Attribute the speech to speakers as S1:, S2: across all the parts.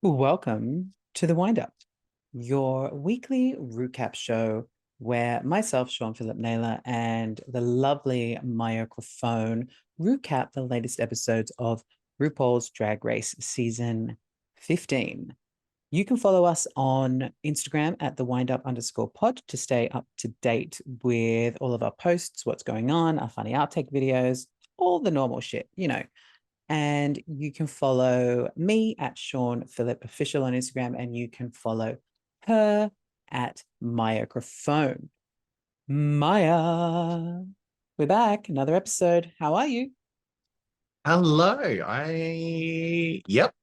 S1: Welcome to the Wind Up, your weekly recap show where myself, Sean Philip Naylor, and the lovely microphone recap the latest episodes of RuPaul's Drag Race Season 15. You can follow us on Instagram at @thewindup_pod to stay up to date with all of our posts, what's going on, our funny outtake videos, all the normal shit, you know. And you can follow me at Sean Philip Official on Instagram, and you can follow her at Microphone. Maya, we're back. Another episode. How are you?
S2: Hello. Yep.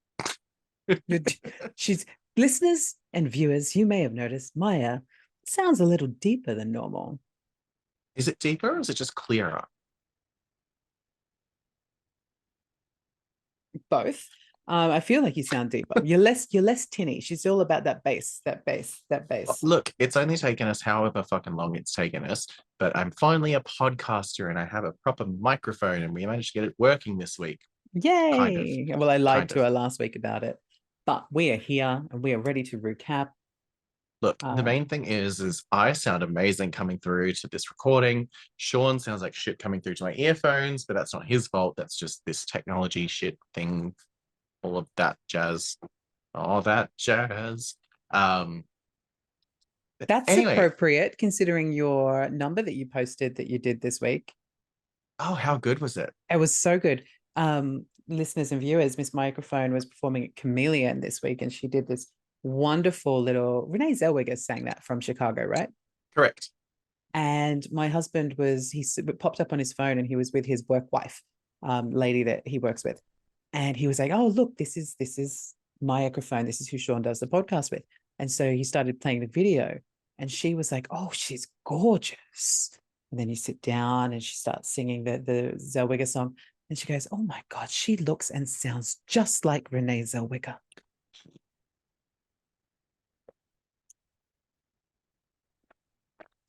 S1: She's listeners and viewers. You may have noticed Maya sounds a little deeper than normal.
S2: Is it deeper or is it just clearer?
S1: Both. I feel like you sound deeper. You're less tinny. She's all about that bass.
S2: Look, it's only taken us however fucking long it's taken us, but I'm finally a podcaster and I have a proper microphone and we managed to get it working this week.
S1: Yay! Well, I lied to
S2: Kind
S1: her last week about it, but we are here and we are ready to recap.
S2: Look, the main thing is I sound amazing coming through to this recording. Sean sounds like shit coming through to my earphones, but that's not his fault. That's just this technology shit thing, all of that jazz. All that jazz.
S1: That's
S2: anyway.
S1: appropriate considering your number that you posted that you did this week.
S2: Oh, how good was it?
S1: It was so good. Listeners and viewers, Miss Microphone was performing at Chameleon this week, and she did this wonderful little Renee Zellweger sang that from Chicago, right?
S2: Correct.
S1: And my husband he popped up on his phone and he was with his work wife, lady that he works with. And he was like, oh, look, this is my microphone. This is who Sean does the podcast with. And so he started playing the video and she was like, oh, she's gorgeous. And then you sit down and she starts singing the Zellweger song. And she goes, oh my God, she looks and sounds just like Renee Zellweger.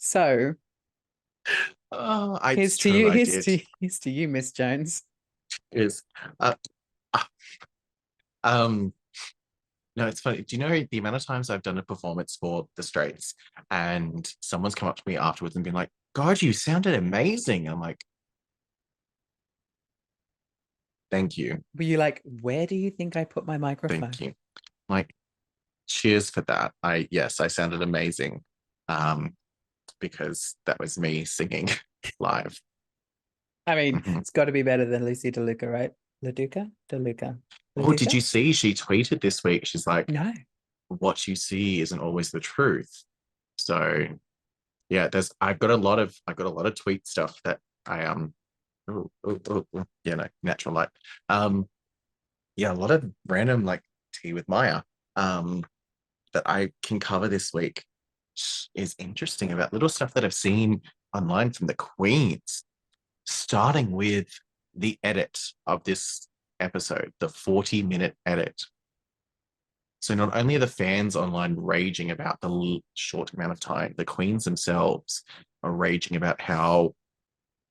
S1: So here's to you, Miss Jones.
S2: Is no, it's funny. Do you know the amount of times I've done a performance for the Straits and someone's come up to me afterwards and been like, God, you sounded amazing. I'm like, thank you.
S1: Were you like, where do you think I put my microphone?
S2: Thank you. Like, cheers for that. I sounded amazing. Because that was me singing live.
S1: I mean, It's got to be better than Lucy DeLuca, right? DeLuca.
S2: Oh, did you see? She tweeted this week. She's like,
S1: no,
S2: what you see isn't always the truth. So, yeah, I've got a lot of tweet stuff that I natural light. Yeah, a lot of random like tea with Maya that I can cover this week is interesting about little stuff that I've seen online from the Queens, starting with the edit of this episode, the 40-minute edit. So not only are the fans online raging about the short amount of time, the Queens themselves are raging about how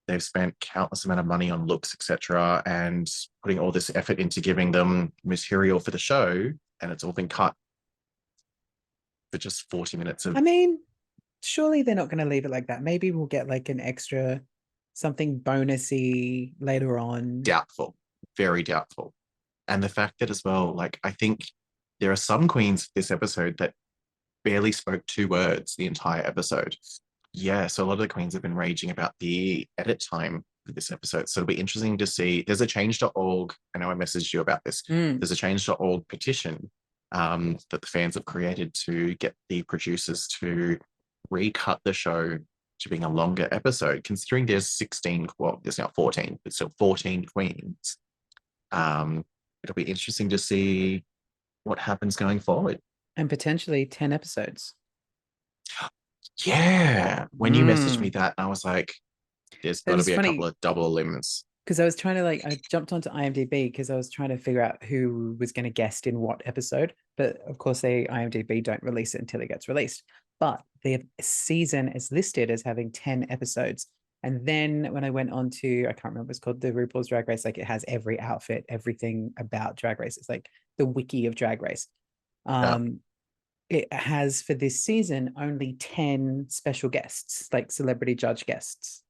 S2: they've spent countless amount of money on looks, etc., and putting all this effort into giving them material for the show, and it's all been cut for just 40 minutes of...
S1: I mean, surely they're not going to leave it like that. Maybe we'll get like an extra something bonusy later on.
S2: Doubtful. Very doubtful. And the fact that as well, like, I think there are some queens this episode that barely spoke 2 words the entire episode. Yeah, so a lot of the queens have been raging about the edit time for this episode. So it'll be interesting to see. There's a change.org. I know I messaged you about this. There's a change.org petition that the fans have created to get the producers to recut the show to being a longer episode, considering there's 16, well, there's now 14, but still 14 queens. It'll be interesting to see what happens going forward.
S1: And potentially 10 episodes.
S2: Yeah. When you messaged me
S1: Mm.
S2: that, I was like, there's
S1: It
S2: got to
S1: was
S2: be a couple
S1: funny
S2: of double limits.
S1: because I was trying to I jumped onto IMDb because I was trying to figure out who was going to guest in what episode. But of course, they IMDb don't release it until it gets released. But the season is listed as having 10 episodes. And then when I went on to, I can't remember, it's called the RuPaul's Drag Race. Like it has every outfit, everything about Drag Race. It's like the wiki of Drag Race.
S2: Yeah.
S1: Um, it has for this season only 10 special guests, like celebrity judge guests,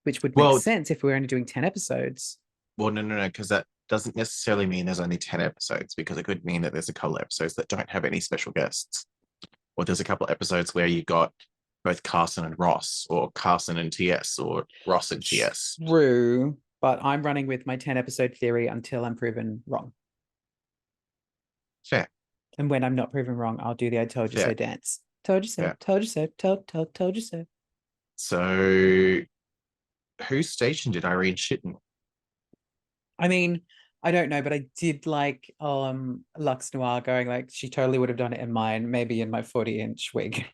S1: which would make
S2: Well,
S1: sense if we were only doing 10 episodes.
S2: no, because that doesn't necessarily mean there's only 10 episodes, because it could mean that there's a couple episodes that don't have any special guests. Or there's a couple episodes where you got both Carson and Ross, or Carson and TS, or Ross and TS.
S1: True, but I'm running with my 10 episode theory until I'm proven wrong.
S2: Fair,
S1: And when I'm not proven wrong, I'll do the I told you so
S2: fair,
S1: dance. Told you so,
S2: fair.
S1: told you so, told you so.
S2: So, whose station did Irene shit in?
S1: I mean, I don't know, but I did like Lux Noir going like she totally would have done it in mine, maybe in my 40-inch wig.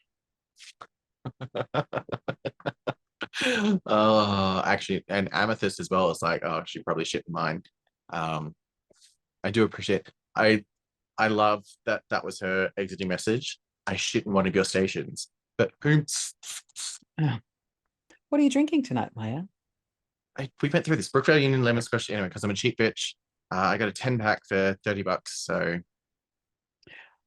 S2: Oh, actually, and Amethyst as well. It's like, oh, she probably shit in mine. Um, I do appreciate. I love that that was her exiting message. I shit in one of your stations, but whom?
S1: What are you drinking tonight, Maya?
S2: We went through this Brookvale Union lemon squash anyway because I'm a cheap bitch. I got a 10 pack for $30. So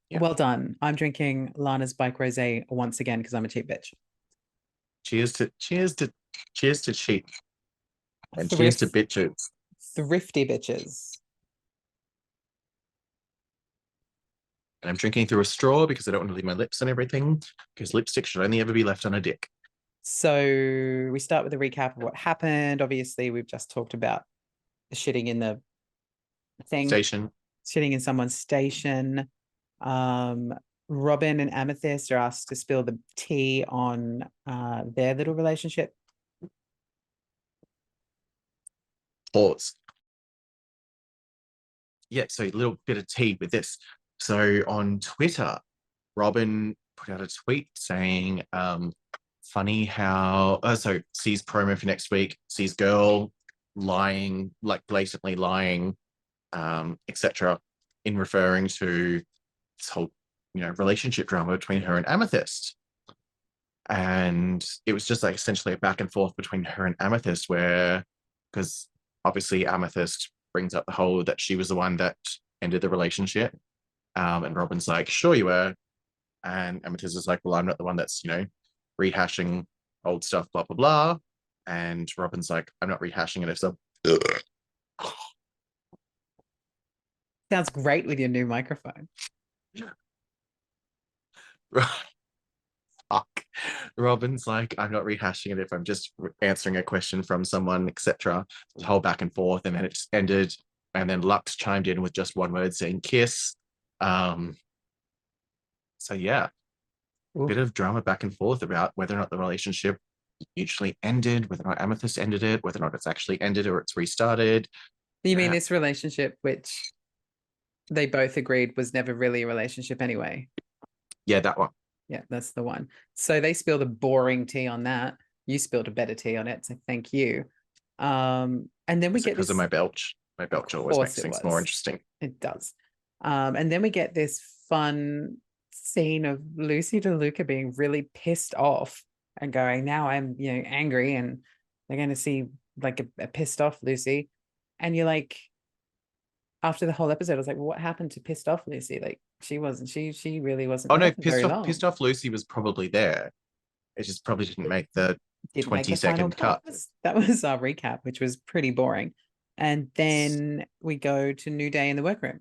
S2: yeah,
S1: Well done. I'm drinking Lana's Bike Rosé once again because I'm a cheap bitch.
S2: cheers to cheap and cheers to
S1: Thrift,
S2: bitches.
S1: thrifty bitches.
S2: And I'm drinking through a straw because I don't want to leave my lips and everything. Because lipstick should only ever be left on a dick.
S1: So we start with a recap of what happened. Obviously, we've just talked about shitting in the thing,
S2: Station.
S1: shitting in someone's station. Um, Robin and Amethyst are asked to spill the tea on their little relationship.
S2: Pause. Yeah, so a little bit of tea with this. So on Twitter, Robin put out a tweet saying, funny how, so sees promo for next week, sees girl lying, like blatantly lying, etc., in referring to this whole, relationship drama between her and Amethyst. And it was just like essentially a back and forth between her and Amethyst, where, because obviously Amethyst brings up the whole that she was the one that ended the relationship. And Robin's like, sure you were. And Amethyst is like, well, I'm not the one that's, rehashing old stuff, blah, blah, blah. And Robin's like, I'm not rehashing it. If so,
S1: Sounds great with your new microphone.
S2: fuck. Robin's like, I'm not rehashing it if I'm just answering a question from someone, etc. The whole back and forth, and then it just ended. And then Lux chimed in with just one word saying kiss. Um, so yeah,
S1: Ooh.
S2: bit of drama back and forth about whether or not the relationship mutually ended, whether or not Amethyst ended it, whether or not it's actually ended or it's restarted.
S1: You mean this relationship, which they both agreed was never really a relationship anyway?
S2: Yeah, that one.
S1: Yeah, that's the one. So they spilled a boring tea on that. You spilled a better tea on it, so thank you. And then we
S2: Was it
S1: get
S2: because of
S1: this.
S2: my belch? My
S1: Of
S2: belch always
S1: course
S2: makes
S1: it
S2: things more
S1: was.
S2: interesting.
S1: It does. And then we get this fun scene of Lucy DeLuca being really pissed off and going, now I'm, angry, and they're going to see like a pissed off Lucy. And you're like, after the whole episode, I was like, well, what happened to pissed off Lucy? Like she really wasn't
S2: Oh
S1: there
S2: no,
S1: for very long.
S2: pissed off Lucy was probably there. It just probably didn't make the
S1: Didn't make
S2: 20
S1: the final
S2: second
S1: cut.
S2: cut.
S1: That was our recap, which was pretty boring. And then we go to New Day in the workroom.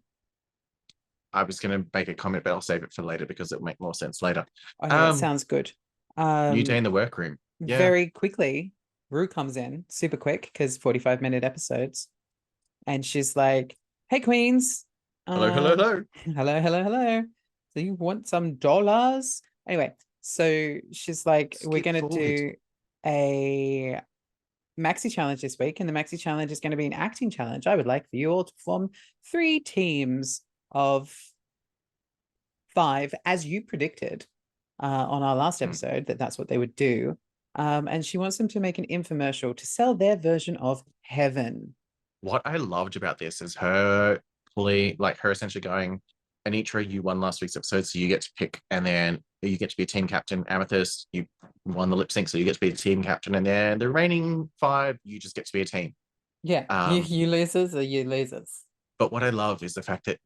S2: I was going to make a comment, but I'll save it for later because it'll make more sense later.
S1: Okay, that sounds good.
S2: New Day in the workroom. Yeah.
S1: Very quickly, Rue comes in super quick because 45-minute episodes. And she's like, hey, Queens.
S2: Hello, hello, hello.
S1: Hello. So you want some dollars? Anyway, so she's like, we're
S2: Skip
S1: going to
S2: forward.
S1: do a maxi challenge this week, and the maxi challenge is going to be an acting challenge. I would like for you all to form 3 teams of 5, as you predicted on our last
S2: Mm.
S1: episode, that's what they would do. And she wants them to make an infomercial to sell their version of heaven.
S2: What I loved about this is her fully, like her essentially going, Anitra, you won last week's episode, so you get to pick, and then you get to be a team captain. Amethyst, you won the lip sync, so you get to be a team captain, and then the remaining 5, you just get to be a team.
S1: Yeah, you losers are you losers.
S2: But what I love is the fact that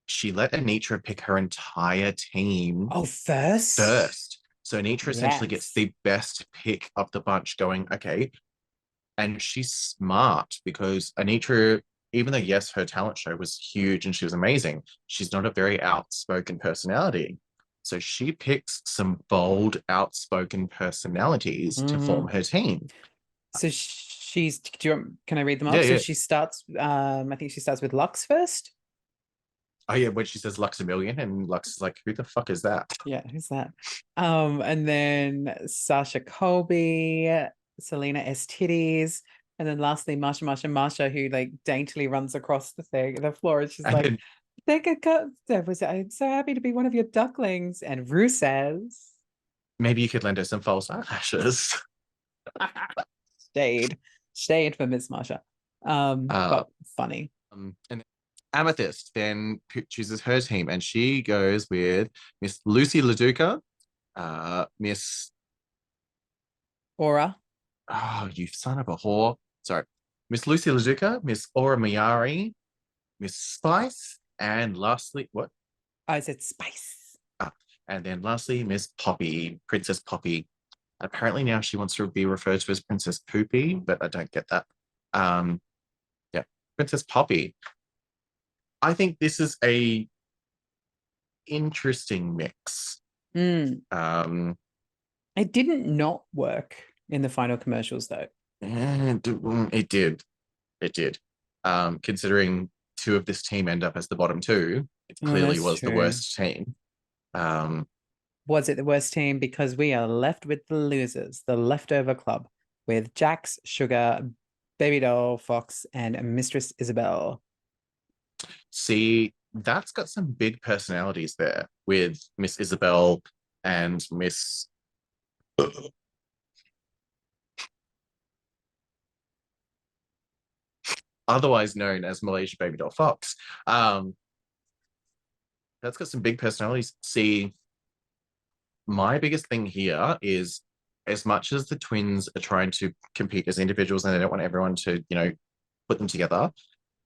S2: she let Anitra pick her entire team
S1: Oh, first?
S2: first. So Anitra essentially gets
S1: Yes.
S2: the best pick of the bunch going, okay. And she's smart because Anitra, even though, yes, her talent show was huge and she was amazing, she's not a very outspoken personality. So she picks some bold, outspoken personalities to form her team.
S1: So can I read them
S2: Yeah,
S1: off? So
S2: yeah.
S1: she starts, I think she starts with Lux first.
S2: Oh, yeah, when she says Lux a million, and Lux is like, who the fuck is that?
S1: Yeah, who's that? And then Sasha Colby, Selena S. Titties, and then lastly, Marsha, who like daintily runs across the floor, and she's
S2: And
S1: like,
S2: then
S1: "They could cut." I'm so happy to be one of your ducklings. And Rue says,
S2: maybe you could lend her some false eyelashes.
S1: "Shade for Miss Marsha."
S2: Uh,
S1: But funny.
S2: and Amethyst then chooses her team, and she goes with Miss Lucy LaDuca, Miss,
S1: Aura.
S2: oh, you son of a whore. Sorry. Miss Lucy LaDuca, Miss Aura Mayari, Miss Spice, and lastly, what?
S1: I said spice.
S2: And then lastly, Miss Poppy, Princess Poppy. Apparently now she wants to be referred to as Princess Poopy, but I don't get that. Um, yeah, Princess Poppy. I think this is a interesting mix.
S1: Mm.
S2: Um,
S1: It didn't not work in the final commercials though.
S2: and it did. It did. Considering 2 of this team end up as the bottom 2, it
S1: Oh,
S2: clearly
S1: that's
S2: was the
S1: true.
S2: worst team. Um,
S1: Was it the worst team? Because we are left with the losers, the leftover club, with Jax, Sugar, Baby Doll, Fox, and Mistress Isabel.
S2: see, that's got some big personalities there with Miss Isabel and Miss otherwise known as Malaysia Baby Doll Fox. That's got some big personalities. See, my biggest thing here is as much as the twins are trying to compete as individuals and they don't want everyone to, put them together,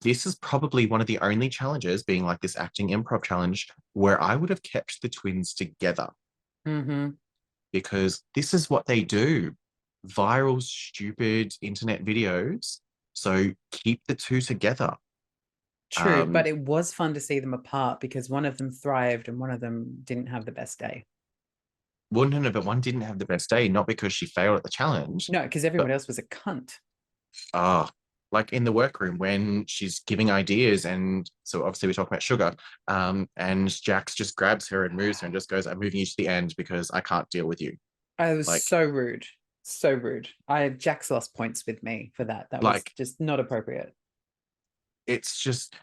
S2: this is probably one of the only challenges, being like this acting improv challenge, where I would have kept the twins together
S1: Mm-hmm.
S2: because this is what they do: viral, stupid internet videos. So keep the 2 together.
S1: True, but
S2: Um,
S1: it was fun to see them apart because one of them thrived and one of them didn't have the best day.
S2: well, no, but one didn't have the best day, not because she failed at the challenge,
S1: No, because
S2: but
S1: everyone else was a cunt.
S2: ah, like in the workroom when she's giving ideas, and so obviously we talk about Sugar, and Jax just grabs her and moves her and just goes, "I'm moving you to the end because I can't deal with you."
S1: I was
S2: Like,
S1: so rude. So rude. Jax lost points with me for that. That was
S2: like
S1: just not appropriate.
S2: it's just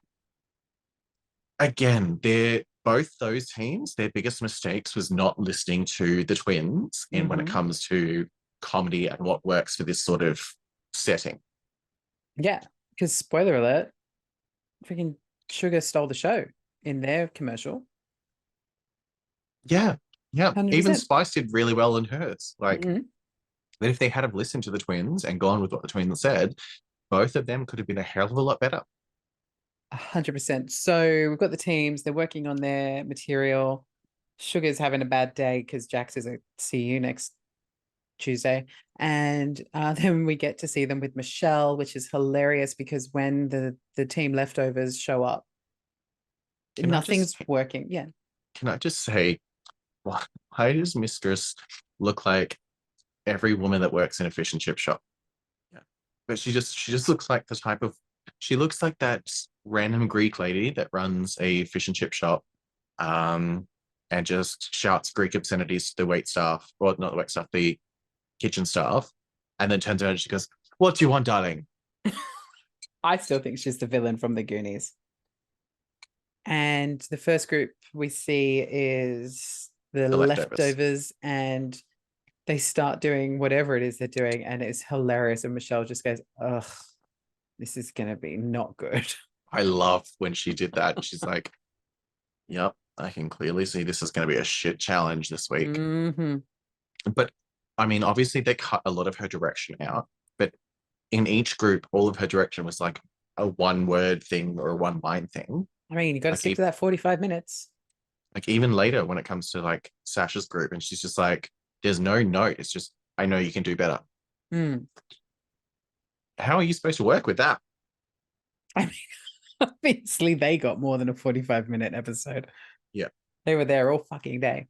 S2: again, they're both those teams. Their biggest mistakes was not listening to the twins, and when it
S1: Mm-hmm.
S2: comes to comedy and what works for this sort of setting.
S1: Yeah, because spoiler alert, freaking Sugar stole the show in their commercial.
S2: Yeah, yeah. Even
S1: 100%.
S2: Spice did really well in hers. Like,
S1: Mm-hmm.
S2: that if they had have listened to the twins and gone with what the twins said, both of them could have been a hell of a lot better.
S1: 100%. So we've got the teams, they're working on their material. Sugar's having a bad day because Jax is a see you next Tuesday. And then we get to see them with Michelle, which is hilarious because when the team leftovers show up,
S2: Can I
S1: nothing's
S2: just
S1: working. Yeah.
S2: can I just say, why does Mistress look like every woman that works in a fish and chip shop? Yeah. But she just looks like the type of she looks like that random Greek lady that runs a fish and chip shop, um, and just shouts Greek obscenities to the wait staff, or not the wait staff, the kitchen staff, and then turns around and she goes, "What do you want, darling?"
S1: I still think she's the villain from the Goonies. And the first group we see is the
S2: The leftovers.
S1: leftovers, and they start doing whatever it is they're doing, and it's hilarious. And Michelle just goes, ugh, this is going to be not good.
S2: I love when she did that. She's like, yep, I can clearly see this is going to be a shit challenge this week.
S1: Mm-hmm.
S2: But I mean, obviously, they cut a lot of her direction out. But in each group, all of her direction was like a one word thing or a one line thing.
S1: I mean, you got to
S2: Like,
S1: stick to that 45 minutes.
S2: like even later when it comes to like Sasha's group, and she's just like, there's no note. It's just, I know you can do better.
S1: Mm.
S2: How are you supposed to work with that?
S1: I mean, obviously, they got more than a 45-minute episode.
S2: Yeah.
S1: They were there all fucking day.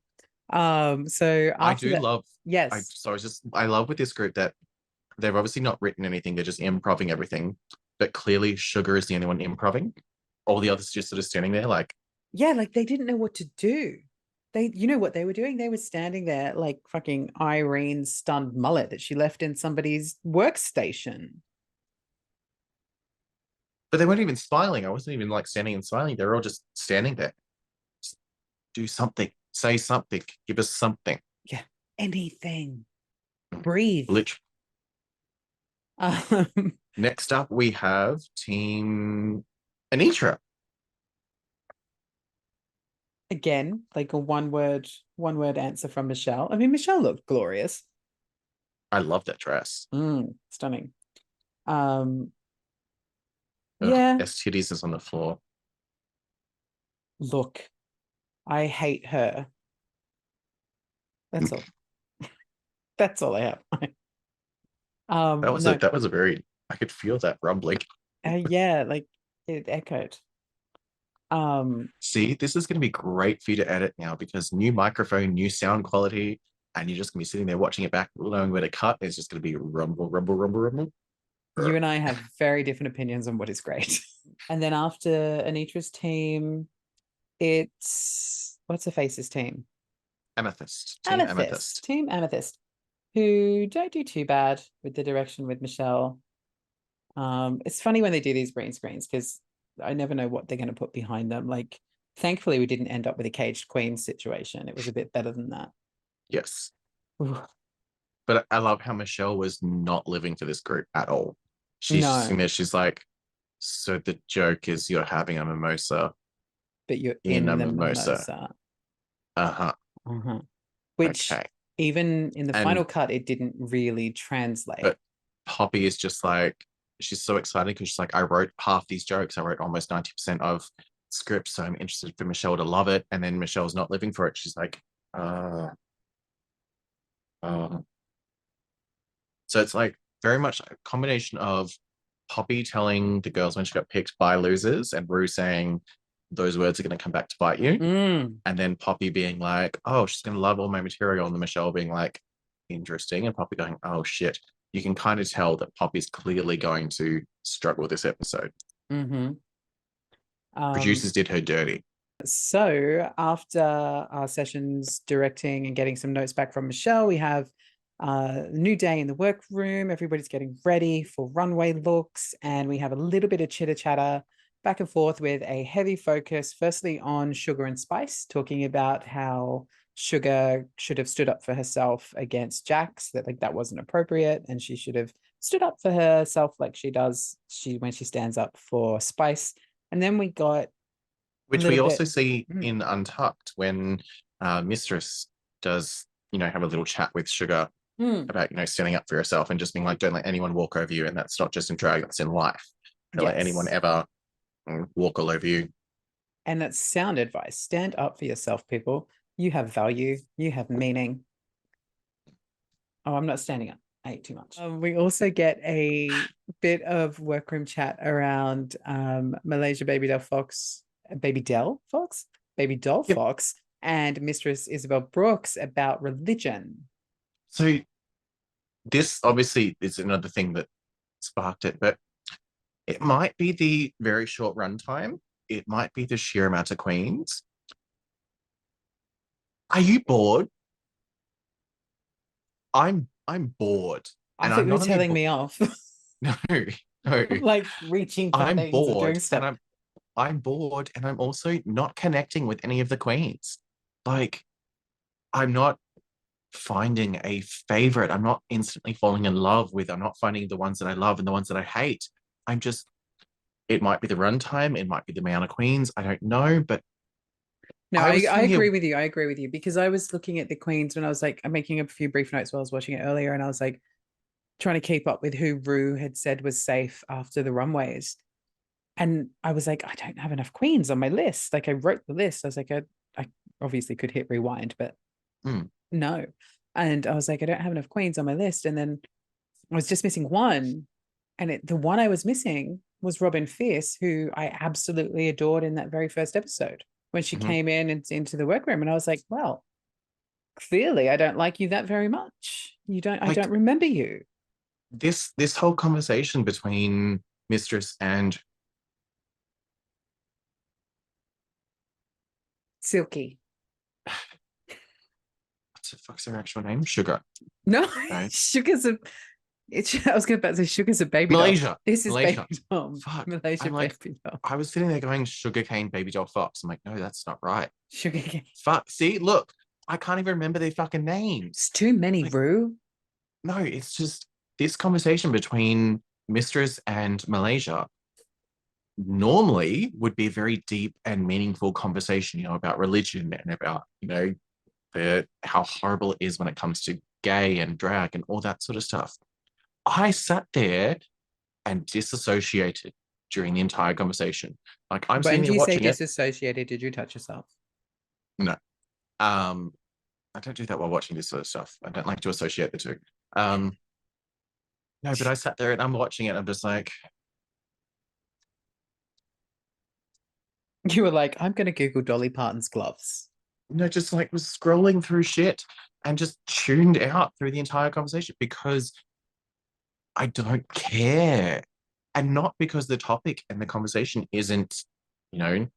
S1: So
S2: I
S1: after
S2: do
S1: that,
S2: love,
S1: yes,
S2: so it's just, I love with this group that they've obviously not written anything. They're just improving everything. But clearly, Sugar is the only one improving. All the others just sort of standing there like,
S1: yeah, like they didn't know what to do. They, you know what they were doing? They were standing there like fucking Irene's stunned mullet that she left in somebody's workstation.
S2: but they weren't even smiling. I wasn't even like standing and smiling. They were all just standing there. Just do something, say something, give us something.
S1: Yeah, anything. Breathe.
S2: Literally.
S1: Um,
S2: Next up, we have Team Anitra.
S1: again, like a one word answer from Michelle. I mean, Michelle looked glorious.
S2: I love that dress.
S1: Stunning. Um,
S2: Ugh,
S1: yeah,
S2: STDs is on the floor.
S1: look, I hate her. That's all. That's all I have. No,
S2: That was a very, I could feel that rumbling.
S1: yeah, like it echoed. Um,
S2: See, this is going to be great for you to edit now because new microphone, new sound quality, and you're just going to be sitting there watching it back, knowing where to cut. It's just going to be rumble, rumble, rumble, rumble.
S1: you and I have very different opinions on what is great. And then after Anitra's team, it's what's the faces team?
S2: Amethyst, Team
S1: Amethyst,
S2: Amethyst.
S1: team Amethyst, who don't do too bad with the direction with Michelle. It's funny when they do these green screens because I never know what they're going to put behind them. Like, thankfully, we didn't end up with a caged queen situation. It was a bit better than that.
S2: Yes.
S1: Ooh,
S2: But I love how Michelle was not living for this group at all. She's just
S1: no,
S2: sitting there, she's like, so the joke is you're having a mimosa
S1: but you're
S2: in a
S1: in the
S2: mimosa.
S1: mimosa.
S2: Uh-huh.
S1: Uh-huh. Which
S2: Okay.
S1: even in the
S2: And
S1: final cut, it didn't really translate.
S2: but Poppy is just like, she's so excited because she's like, I wrote half these jokes. I wrote almost 90% of scripts. So I'm interested for Michelle to love it. And then Michelle's not living for it. She's like, uh, uh. So it's like very much a combination of Poppy telling the girls when she got picked by losers and Rue saying those words are going to come back to bite you.
S1: Mm.
S2: And then Poppy being like, oh, she's going to love all my material. And then Michelle being like, interesting. And Poppy going, oh, shit. You can kind of tell that Poppy's clearly going to struggle this episode.
S1: Mm-hmm.
S2: Producers did her dirty.
S1: So after our sessions directing and getting some notes back from Michelle, we have a new day in the workroom. Everybody's getting ready for runway looks, and we have a little bit of chitter chatter back and forth with a heavy focus, firstly on Sugar and Spice, talking about how Sugar should have stood up for herself against Jax, that like that wasn't appropriate, and she should have stood up for herself like she does when she stands up for Spice. And then we got a
S2: Which we
S1: little
S2: also
S1: bit.
S2: see in Untucked when Mistress does, have a little chat with Sugar
S1: Mm,
S2: about, standing up for yourself and just being like, don't let anyone walk over you. And that's not just in drag, that's in life. Don't let anyone
S1: yes.
S2: ever walk all over you.
S1: And that's sound advice. Stand up for yourself, people. You have value, you have meaning. Oh, I'm not standing up. I ate too much. We also get a bit of workroom chat around Malaysia Baby Doll
S2: Yep.
S1: Fox, and Mistress Isabel Brooks about religion.
S2: So this obviously is another thing that sparked it, but it might be the very short runtime. It might be the sheer amount of queens. Are you bored? I'm bored.
S1: I
S2: And
S1: thought
S2: I'm
S1: you were
S2: not only
S1: telling me off.
S2: no, no.
S1: Like reaching for
S2: I'm
S1: things and
S2: bored
S1: doing
S2: and
S1: stuff.
S2: I'm I'm bored and I'm also not connecting with any of the queens. Like, I'm not finding a favorite. I'm not instantly falling in love with. I'm not finding the ones that I love and the ones that I hate. I'm just, it might be the runtime, it might be the amount of queens. I don't know, but
S1: No,
S2: I was
S1: I
S2: sitting
S1: agree
S2: here.
S1: with you. I agree with you because I was looking at the queens when I was like, I'm making a few brief notes while I was watching it earlier, and I was like trying to keep up with who Rue had said was safe after the runways. And I was like, I don't have enough queens on my list. Like I wrote the list. I was like, I obviously could hit rewind, but
S2: Mm,
S1: no. And I was like, I don't have enough queens on my list. And then I was just missing one. And the one I was missing was Robin Fierce, who I absolutely adored in that very first episode when she
S2: mhm.
S1: came in and into the workroom. And I was like, well, clearly I don't like you that very much. I
S2: Like
S1: don't remember you.
S2: this whole conversation between Mistress and
S1: Silky.
S2: what's the fuck's her actual name? Sugar,
S1: No,
S2: right?
S1: Sugar's a I was going to say Sugar's a baby doll.
S2: Malaysia,
S1: This is
S2: Malaysia.
S1: baby doll.
S2: Fuck.
S1: Malaysia
S2: I'm like,
S1: baby doll.
S2: I was sitting there going sugarcane baby doll fox. I'm like, no, that's not right.
S1: Sugar cane.
S2: Fuck. See, look, I can't even remember their fucking names.
S1: It's too many,
S2: Like,
S1: Rue.
S2: no, it's just this conversation between Mistress and Malaysia normally would be a very deep and meaningful conversation, about religion and about, how horrible it is when it comes to gay and drag and all that sort of stuff. I sat there and disassociated during the entire conversation. Like I'm sitting
S1: When
S2: there
S1: you say
S2: watching it.
S1: disassociated, did you touch yourself?
S2: No, um, I don't do that while watching this sort of stuff. I don't like to associate the two. Um, no, but I sat there and I'm watching it. I'm just like,
S1: You were like, I'm going to Google Dolly Parton's gloves.
S2: just like was scrolling through shit and just tuned out through the entire conversation because I don't care. And not because the topic and the conversation isn't, you know,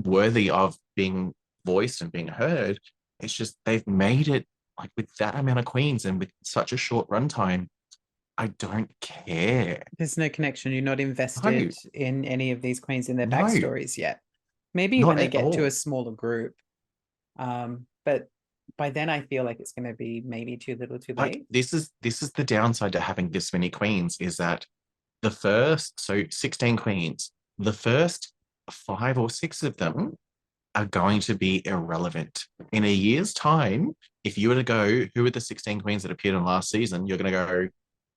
S2: worthy of being voiced and being heard. It's just they've made it like with that amount of queens and with such a short runtime. I don't care.
S1: There's no connection. You're not
S2: No,
S1: invested in any of these queens in their
S2: no,
S1: backstories yet. Maybe
S2: not
S1: when they
S2: at
S1: get to a
S2: all.
S1: smaller group. But by then I feel like it's going to be maybe too little too
S2: Like
S1: late.
S2: this is the downside to having this many queens is that the first, so 16 queens, the first five or six of them are going to be irrelevant. In a year's time, if you were to go, who are the 16 queens that appeared in last season, you're going to go,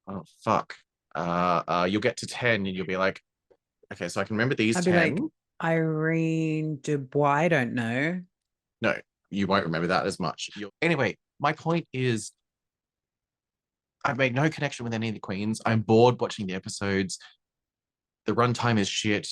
S2: oh, fuck. You'll get to 10 and you'll be like, okay, so I can remember these
S1: I'd be like,
S2: 10.
S1: Irene Dubois, I don't know.
S2: No, you won't remember that as much. Anyway, my point is I've made no connection with any of the queens. I'm bored watching the episodes. The runtime is shit.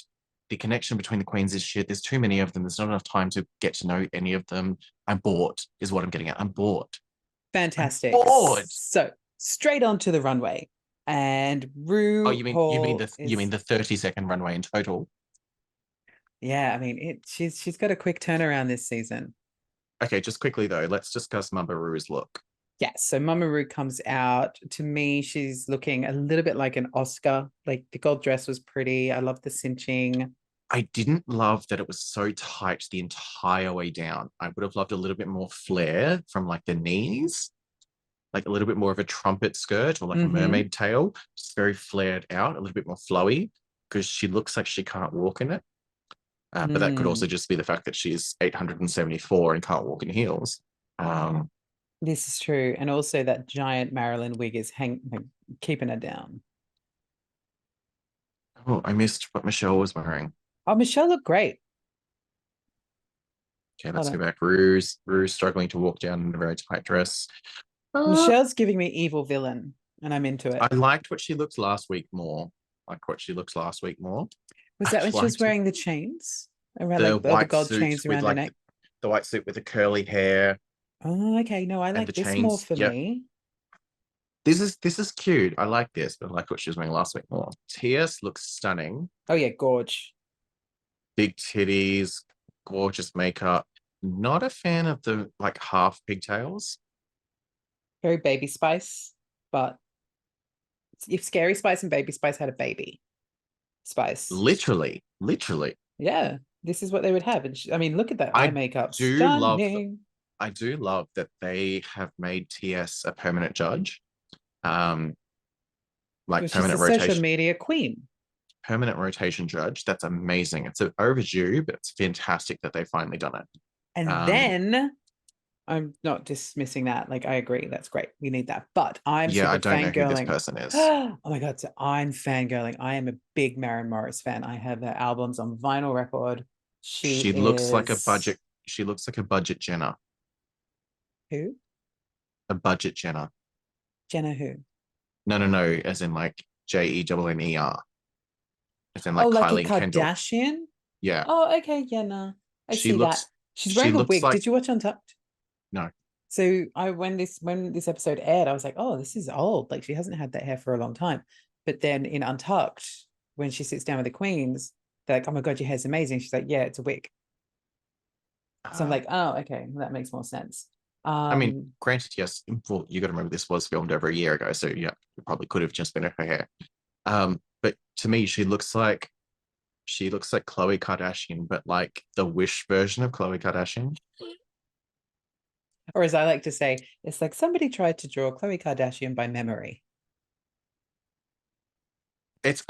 S2: The connection between the queens is shit. There's too many of them. There's not enough time to get to know any of them. I'm bored, is what I'm getting at. I'm bored. I'm
S1: Fantastic.
S2: bored.
S1: So straight on to the runway. And
S2: Oh, you mean
S1: RuPaul
S2: you mean
S1: is,
S2: the 30-second runway in total?
S1: yeah, I mean, she's got a quick turnaround this season.
S2: Okay, just quickly though, let's discuss Mamba Ru's look.
S1: Yeah, so Mama Ru comes out. To me, she's looking a little bit like an Oscar. Like the gold dress was pretty. I love the cinching.
S2: I didn't love that it was so tight the entire way down. I would have loved a little bit more flare from like the knees, like a little bit more of a trumpet skirt or like a
S1: Mm-hmm.
S2: mermaid tail, just very flared out, a little bit more flowy, because she looks like she can't walk in it. But that could also
S1: Mm,
S2: just be the fact that she's 874 and can't walk in heels. Um,
S1: this is true. And also that giant Marilyn wig is keeping her down.
S2: oh, I missed what Michelle was wearing.
S1: Oh, Michelle looked great.
S2: Okay,
S1: Hold
S2: let's go
S1: on.
S2: back. Rue's struggling to walk down in a very tight dress. Uh,
S1: Michelle's giving me evil villain, and I'm into it.
S2: I liked what she looked last week more. Like what she looks last week more.
S1: Was
S2: I
S1: that when she was
S2: liked
S1: wearing the chains around,
S2: the
S1: like the
S2: white
S1: gold
S2: suit
S1: chains
S2: with
S1: around her
S2: like
S1: neck?
S2: the white suit with the curly hair
S1: Oh, okay. No, I
S2: and the
S1: like this more
S2: chains.
S1: for
S2: Yep.
S1: me.
S2: This is cute. I like this, but I like what she was wearing last week more. Ts looks stunning.
S1: Oh yeah, gorge.
S2: Big titties, gorgeous makeup. Not a fan of the like half pigtails.
S1: Very baby spice, but if Scary Spice and Baby Spice had a baby, Spice.
S2: Literally, literally.
S1: Yeah, this is what they would have. And I mean, look at that eye
S2: I
S1: makeup,
S2: do love
S1: stunning.
S2: I do love that they have made TS a permanent judge. Um,
S1: Well,
S2: like
S1: she's a social media queen.
S2: permanent rotation judge. That's amazing. It's overdue, but it's fantastic that they've finally done it.
S1: And
S2: Um,
S1: then I'm not dismissing that. Like, I agree. That's great. We need that. But I'm
S2: yeah, I
S1: super
S2: don't know who this
S1: fangirling.
S2: person is.
S1: Oh my God. So I'm fangirling. I am a big Maren Morris fan. I have her albums on vinyl record. She
S2: She looks like a
S1: is
S2: budget. She looks like a budget Jenner.
S1: who?
S2: A budget Jenner.
S1: Jenna who?
S2: No, no, no. As in like Jenner. As in
S1: Oh,
S2: like
S1: like a
S2: Kylie and Kendall.
S1: Kardashian?
S2: Yeah.
S1: Oh, okay. Yeah, no. I
S2: She
S1: see that.
S2: looks.
S1: She's
S2: She
S1: wearing a
S2: looks
S1: wig.
S2: like
S1: Did you watch Untucked?
S2: no.
S1: So I when this episode aired, I was like, oh, this is old. Like she hasn't had that hair for a long time. But then in Untucked, when she sits down with the queens, they're like, oh my God, your hair's amazing. She's like, yeah, it's a wig. So I'm
S2: Uh,
S1: like, oh, okay, that makes more sense.
S2: I mean,
S1: Um,
S2: granted, yes. Well, you got to remember this was filmed over a year ago, so yeah, it probably could have just been her hair. But to me, she looks like Khloe Kardashian, but like the Wish version of Khloe Kardashian.
S1: or as I like to say, it's like somebody tried to draw Khloe Kardashian by memory.
S2: It's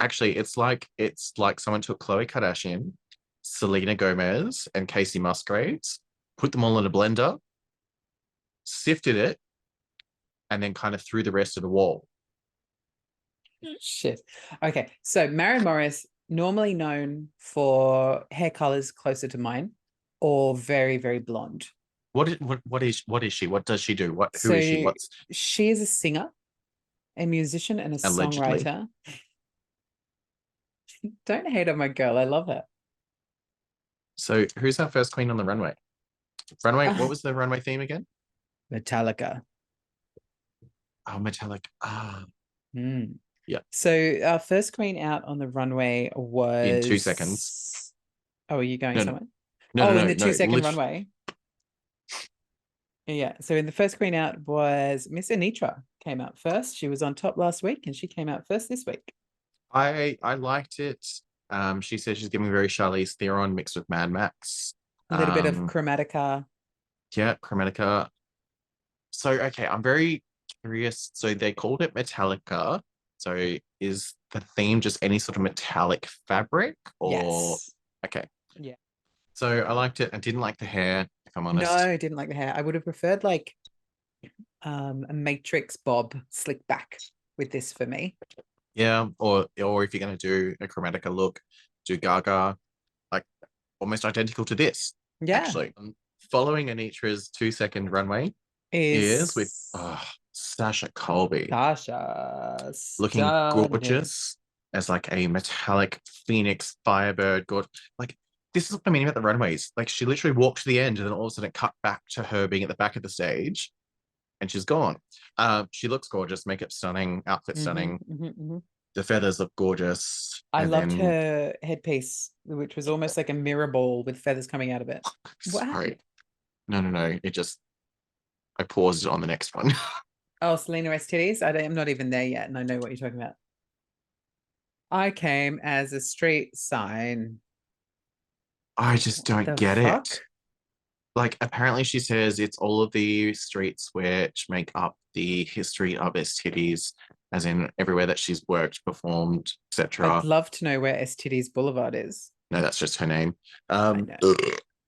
S2: like someone took Khloe Kardashian, Selena Gomez, and Casey Musgraves, put them all in a blender, sifted it, and then kind of threw the rest of the wall.
S1: Shit. Okay, so Maren Morris, normally known for hair colors closer to mine, or very, very blonde.
S2: What is she? What does she do? Who is she?
S1: So
S2: What's
S1: she is a singer, a musician, and a
S2: allegedly?
S1: songwriter. Don't hate on my girl. I love her.
S2: So who's our first queen on the runway? Runway, what was the runway theme again?
S1: Metallica.
S2: Oh, Metallic.
S1: Mm.
S2: Yeah.
S1: So our first queen out on the runway
S2: In 2 seconds.
S1: was. Oh, are you going
S2: No, no,
S1: somewhere?
S2: no,
S1: Oh,
S2: no,
S1: in
S2: no,
S1: the two
S2: no.
S1: second runway. Yeah. So in the first queen out was Miss Anitra came out first. She was on top last week and she came out first this week.
S2: I liked it. She says she's giving very Charlize Theron mixed with Mad Max.
S1: A little bit of
S2: Um,
S1: chromatica.
S2: yeah, Chromatica. So okay, I'm very curious. So they called it Metallica. So is the theme just any sort of metallic fabric or
S1: Yes.
S2: okay?
S1: Yeah.
S2: So I liked it. I didn't like the hair, if I'm
S1: No,
S2: honest.
S1: I didn't like the hair. I would have preferred like a Matrix bob slick back with this for me.
S2: Yeah, or if you're gonna do a Chromatica look, do Gaga, like almost identical to this,
S1: Yeah.
S2: actually. Following Anitra's 2 second runway is with
S1: Is
S2: Sasha Colby
S1: Sasha
S2: looking
S1: stunning.
S2: gorgeous as like a metallic phoenix firebird. God, like this is what I mean about the runways. Like she literally walked to the end and then all of a sudden it cut back to her being at the back of the stage and she's gone. She looks gorgeous, makeup stunning, outfit stunning. The feathers look gorgeous.
S1: I
S2: And
S1: loved
S2: then,
S1: her headpiece, which was almost like a mirror ball with feathers coming out of it. What
S2: sorry,
S1: happened?
S2: no, no, no. I paused on the next one.
S1: Oh, Selena S titties. I'm not even there yet, and I know what you're talking about. I came as a street sign.
S2: I just
S1: What
S2: don't
S1: the
S2: get it.
S1: fuck?
S2: Like, apparently, she says it's all of the streets which make up the history of STDs, as in everywhere that she's worked, performed,
S1: I'd
S2: etc.
S1: love to know where STDs Boulevard is.
S2: No, that's just her name.
S1: I know.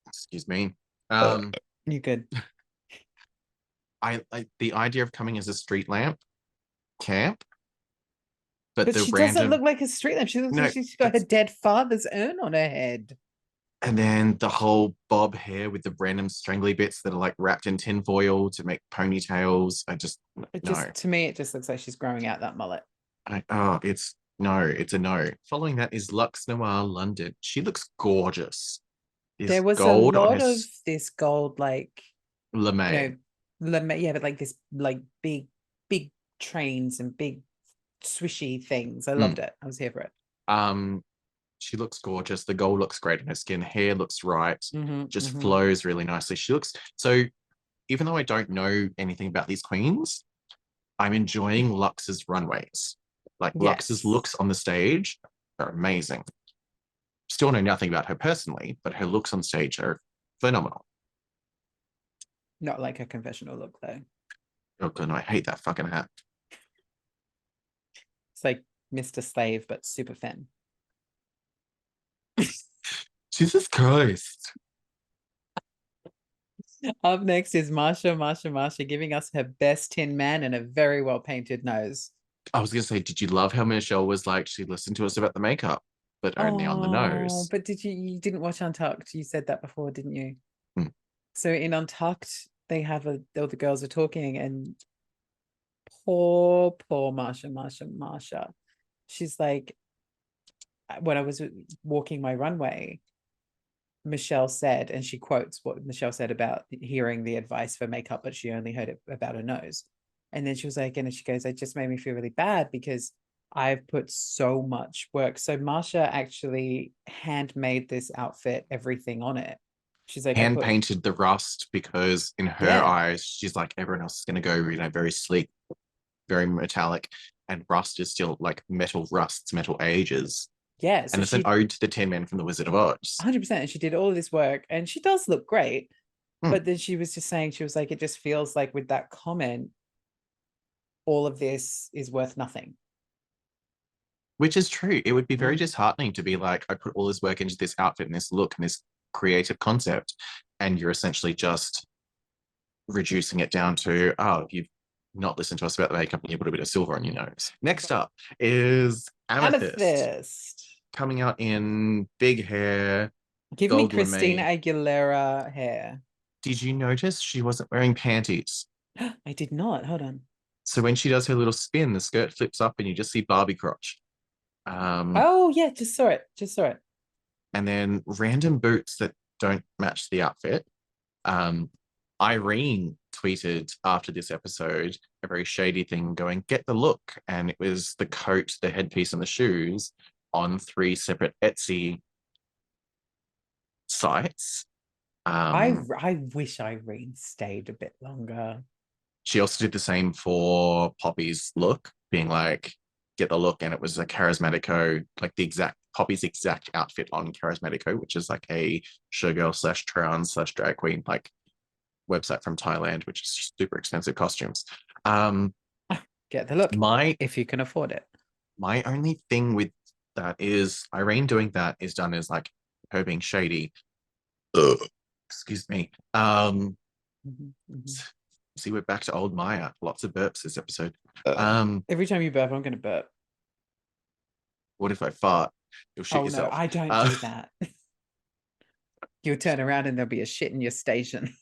S2: Excuse me.
S1: Uh,
S2: Um,
S1: you good?
S2: I like the idea of coming as a street lamp camp, but
S1: But
S2: the
S1: she doesn't
S2: random
S1: look like a street lamp. She looks like
S2: no,
S1: she's got her
S2: it's
S1: dead father's urn on her head.
S2: and then the whole bob hair with the random strangly bits that are like wrapped in tinfoil to make ponytails. I just
S1: It
S2: no.
S1: just, to me, it just looks like she's growing out that mullet.
S2: It's no, it's a no. Following that is Lux Noir London. She looks gorgeous.
S1: There
S2: Is
S1: was a
S2: gold on her
S1: lot of this gold, like, you
S2: lame.
S1: know, yeah, but like this, like big trains and big swishy things. I
S2: Mm.
S1: loved it. I was here for it.
S2: Um, she looks gorgeous. The gold looks great on her skin. Hair looks right. Just
S1: Hmm.
S2: flows really nicely. She looks so. Even though I don't know anything about these queens, I'm enjoying Lux's runways. Like Lux's
S1: Yes.
S2: looks on the stage are amazing. Still know nothing about her personally, but her looks on stage are phenomenal.
S1: Not like a confessional look though.
S2: Oh god, no, I hate that fucking hat.
S1: It's like Mr. Slave, but super thin.
S2: Jesus Christ.
S1: Up next is Marsha giving us her best Tin Man and a very well painted nose.
S2: I was gonna say, did you love how Michelle was like, she listened to us about the makeup, but only on the
S1: Oh,
S2: nose?
S1: but you didn't watch Untucked? You said that before, didn't you?
S2: Hmm.
S1: So in Untucked, they have all the girls are talking, and poor Marsha. She's like, when I was walking my runway, Michelle said, and she quotes what Michelle said about hearing the advice for makeup, but she only heard it about her nose. And then she was like, and she goes, it just made me feel really bad because I've put so much work. So Marsha actually handmade this outfit, everything on it. She's like, I
S2: Hand
S1: put,
S2: painted the rust because in her
S1: yeah,
S2: eyes, she's like, everyone else is gonna go, very sleek, very metallic, and rust is still like metal rusts, metal ages.
S1: yeah.
S2: And
S1: So
S2: it's an
S1: she
S2: ode to the Tin Man from the Wizard of Oz.
S1: 100%, and she did all of this work and she does look great.
S2: Hmm.
S1: But then she was just saying, she was like, it just feels like with that comment, all of this is worth nothing.
S2: Which is true. It would be very
S1: Mm.
S2: disheartening to be like, I put all this work into this outfit and this look and this creative concept, and you're essentially just reducing it down to, oh, you've not listened to us about the makeup and you put a bit of silver on your nose. Next up is Amethyst,
S1: Amethyst.
S2: coming out in big hair,
S1: Give me
S2: gold
S1: Christina
S2: lame.
S1: Aguilera hair.
S2: Did you notice she wasn't wearing panties?
S1: I did not. Hold on.
S2: So when she does her little spin, the skirt flips up and you just see Barbie crotch.
S1: Oh yeah, just saw it. Just saw it.
S2: And then random boots that don't match the outfit. Um, Irene tweeted after this episode a very shady thing going, get the look. And it was the coat, the headpiece, and the shoes on 3 separate Etsy sites.
S1: I wish Irene stayed a bit longer.
S2: She also did the same for Poppy's look, being like, get the look. And it was a Charismatico, like the exact Poppy's exact outfit on Charismatico, which is like a showgirl slash trans slash drag queen, like website from Thailand, which is super expensive costumes. Um,
S1: Get the look
S2: my
S1: if you can afford it.
S2: my only thing with that is Irene doing that is done as like her being shady. Ugh. Excuse me.
S1: Mhm, mhm.
S2: See, we're back to old Maya. Lots of burps this episode.
S1: Uh,
S2: Um,
S1: Every time you burp, I'm gonna burp.
S2: what if I fart? You'll shit
S1: Oh no,
S2: yourself.
S1: I don't do that. You'll turn around and there'll be a shit in your station.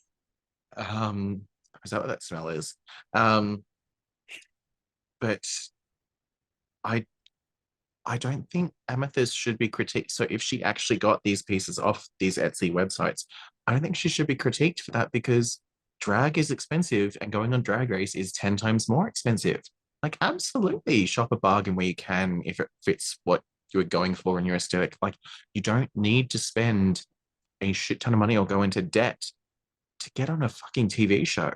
S2: Um, is that what that smell is? Um, but I I don't think Amethyst should be critiqued. So if she actually got these pieces off these Etsy websites, I don't think she should be critiqued for that because drag is expensive and going on Drag Race is 10 times more expensive. Like, absolutely shop a bargain where you can if it fits what you're going for in your aesthetic. Like, you don't need to spend a shit ton of money or go into debt to get on a fucking TV show.